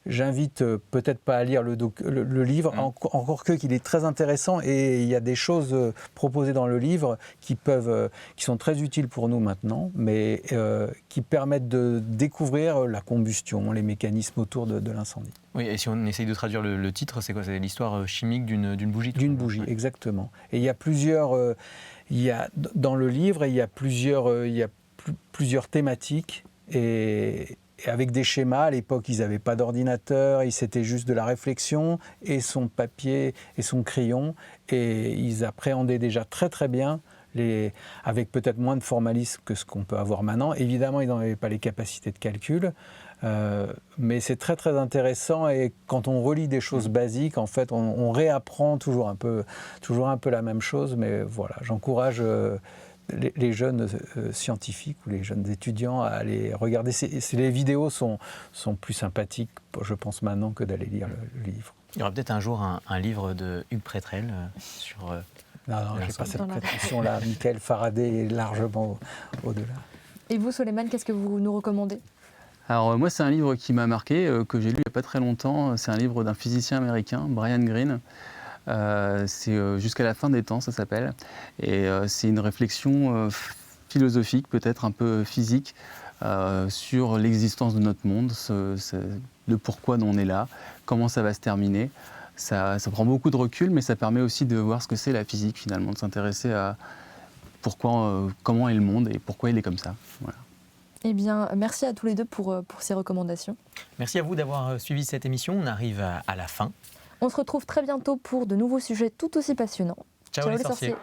[SPEAKER 3] j'invite peut-être pas à lire le livre, encore qu'il est très intéressant, et il y a des choses proposées dans le livre qui sont très utiles pour nous maintenant, mais qui permettent de découvrir la combustion, les mécanismes autour de l'incendie.
[SPEAKER 2] Oui, et si on essaye de traduire le titre, c'est quoi? C'est l'histoire chimique d'une bougie?
[SPEAKER 3] D'une bougie, exactement. Et il y a dans le livre, il y a plusieurs thématiques, et avec des schémas. À l'époque, ils n'avaient pas d'ordinateur, c'était juste de la réflexion et son papier et son crayon. Et ils appréhendaient déjà très très bien, avec peut-être moins de formalisme que ce qu'on peut avoir maintenant. Évidemment, ils n'en avaient pas les capacités de calcul, mais c'est très très intéressant. Et quand on relit des choses basiques, en fait, on réapprend toujours un peu la même chose. Mais voilà, j'encourage les jeunes scientifiques ou les jeunes étudiants à aller regarder. Les vidéos sont plus sympathiques, je pense, maintenant que d'aller lire le livre.
[SPEAKER 2] Il y aura peut-être un jour un livre de Hugues Prétrel sur...
[SPEAKER 3] Non, je n'ai pas cette prétention-là. Michael Faraday est largement au-delà.
[SPEAKER 1] Et vous, Souleymane, qu'est-ce que vous nous recommandez?
[SPEAKER 4] Alors moi, c'est un livre qui m'a marqué, que j'ai lu il n'y a pas très longtemps. C'est un livre d'un physicien américain, Brian Greene. C'est Jusqu'à la fin des temps, ça s'appelle. Et c'est une réflexion philosophique, peut-être un peu physique, sur l'existence de notre monde, de pourquoi on est là, comment ça va se terminer. Ça prend beaucoup de recul, mais ça permet aussi de voir ce que c'est la physique finalement, de s'intéresser à comment est le monde et pourquoi il est comme ça. Voilà.
[SPEAKER 1] Eh bien, merci à tous les deux pour ces recommandations.
[SPEAKER 2] Merci à vous d'avoir suivi cette émission. On arrive à la fin.
[SPEAKER 1] On se retrouve très bientôt pour de nouveaux sujets tout aussi passionnants.
[SPEAKER 2] Ciao les sorciers.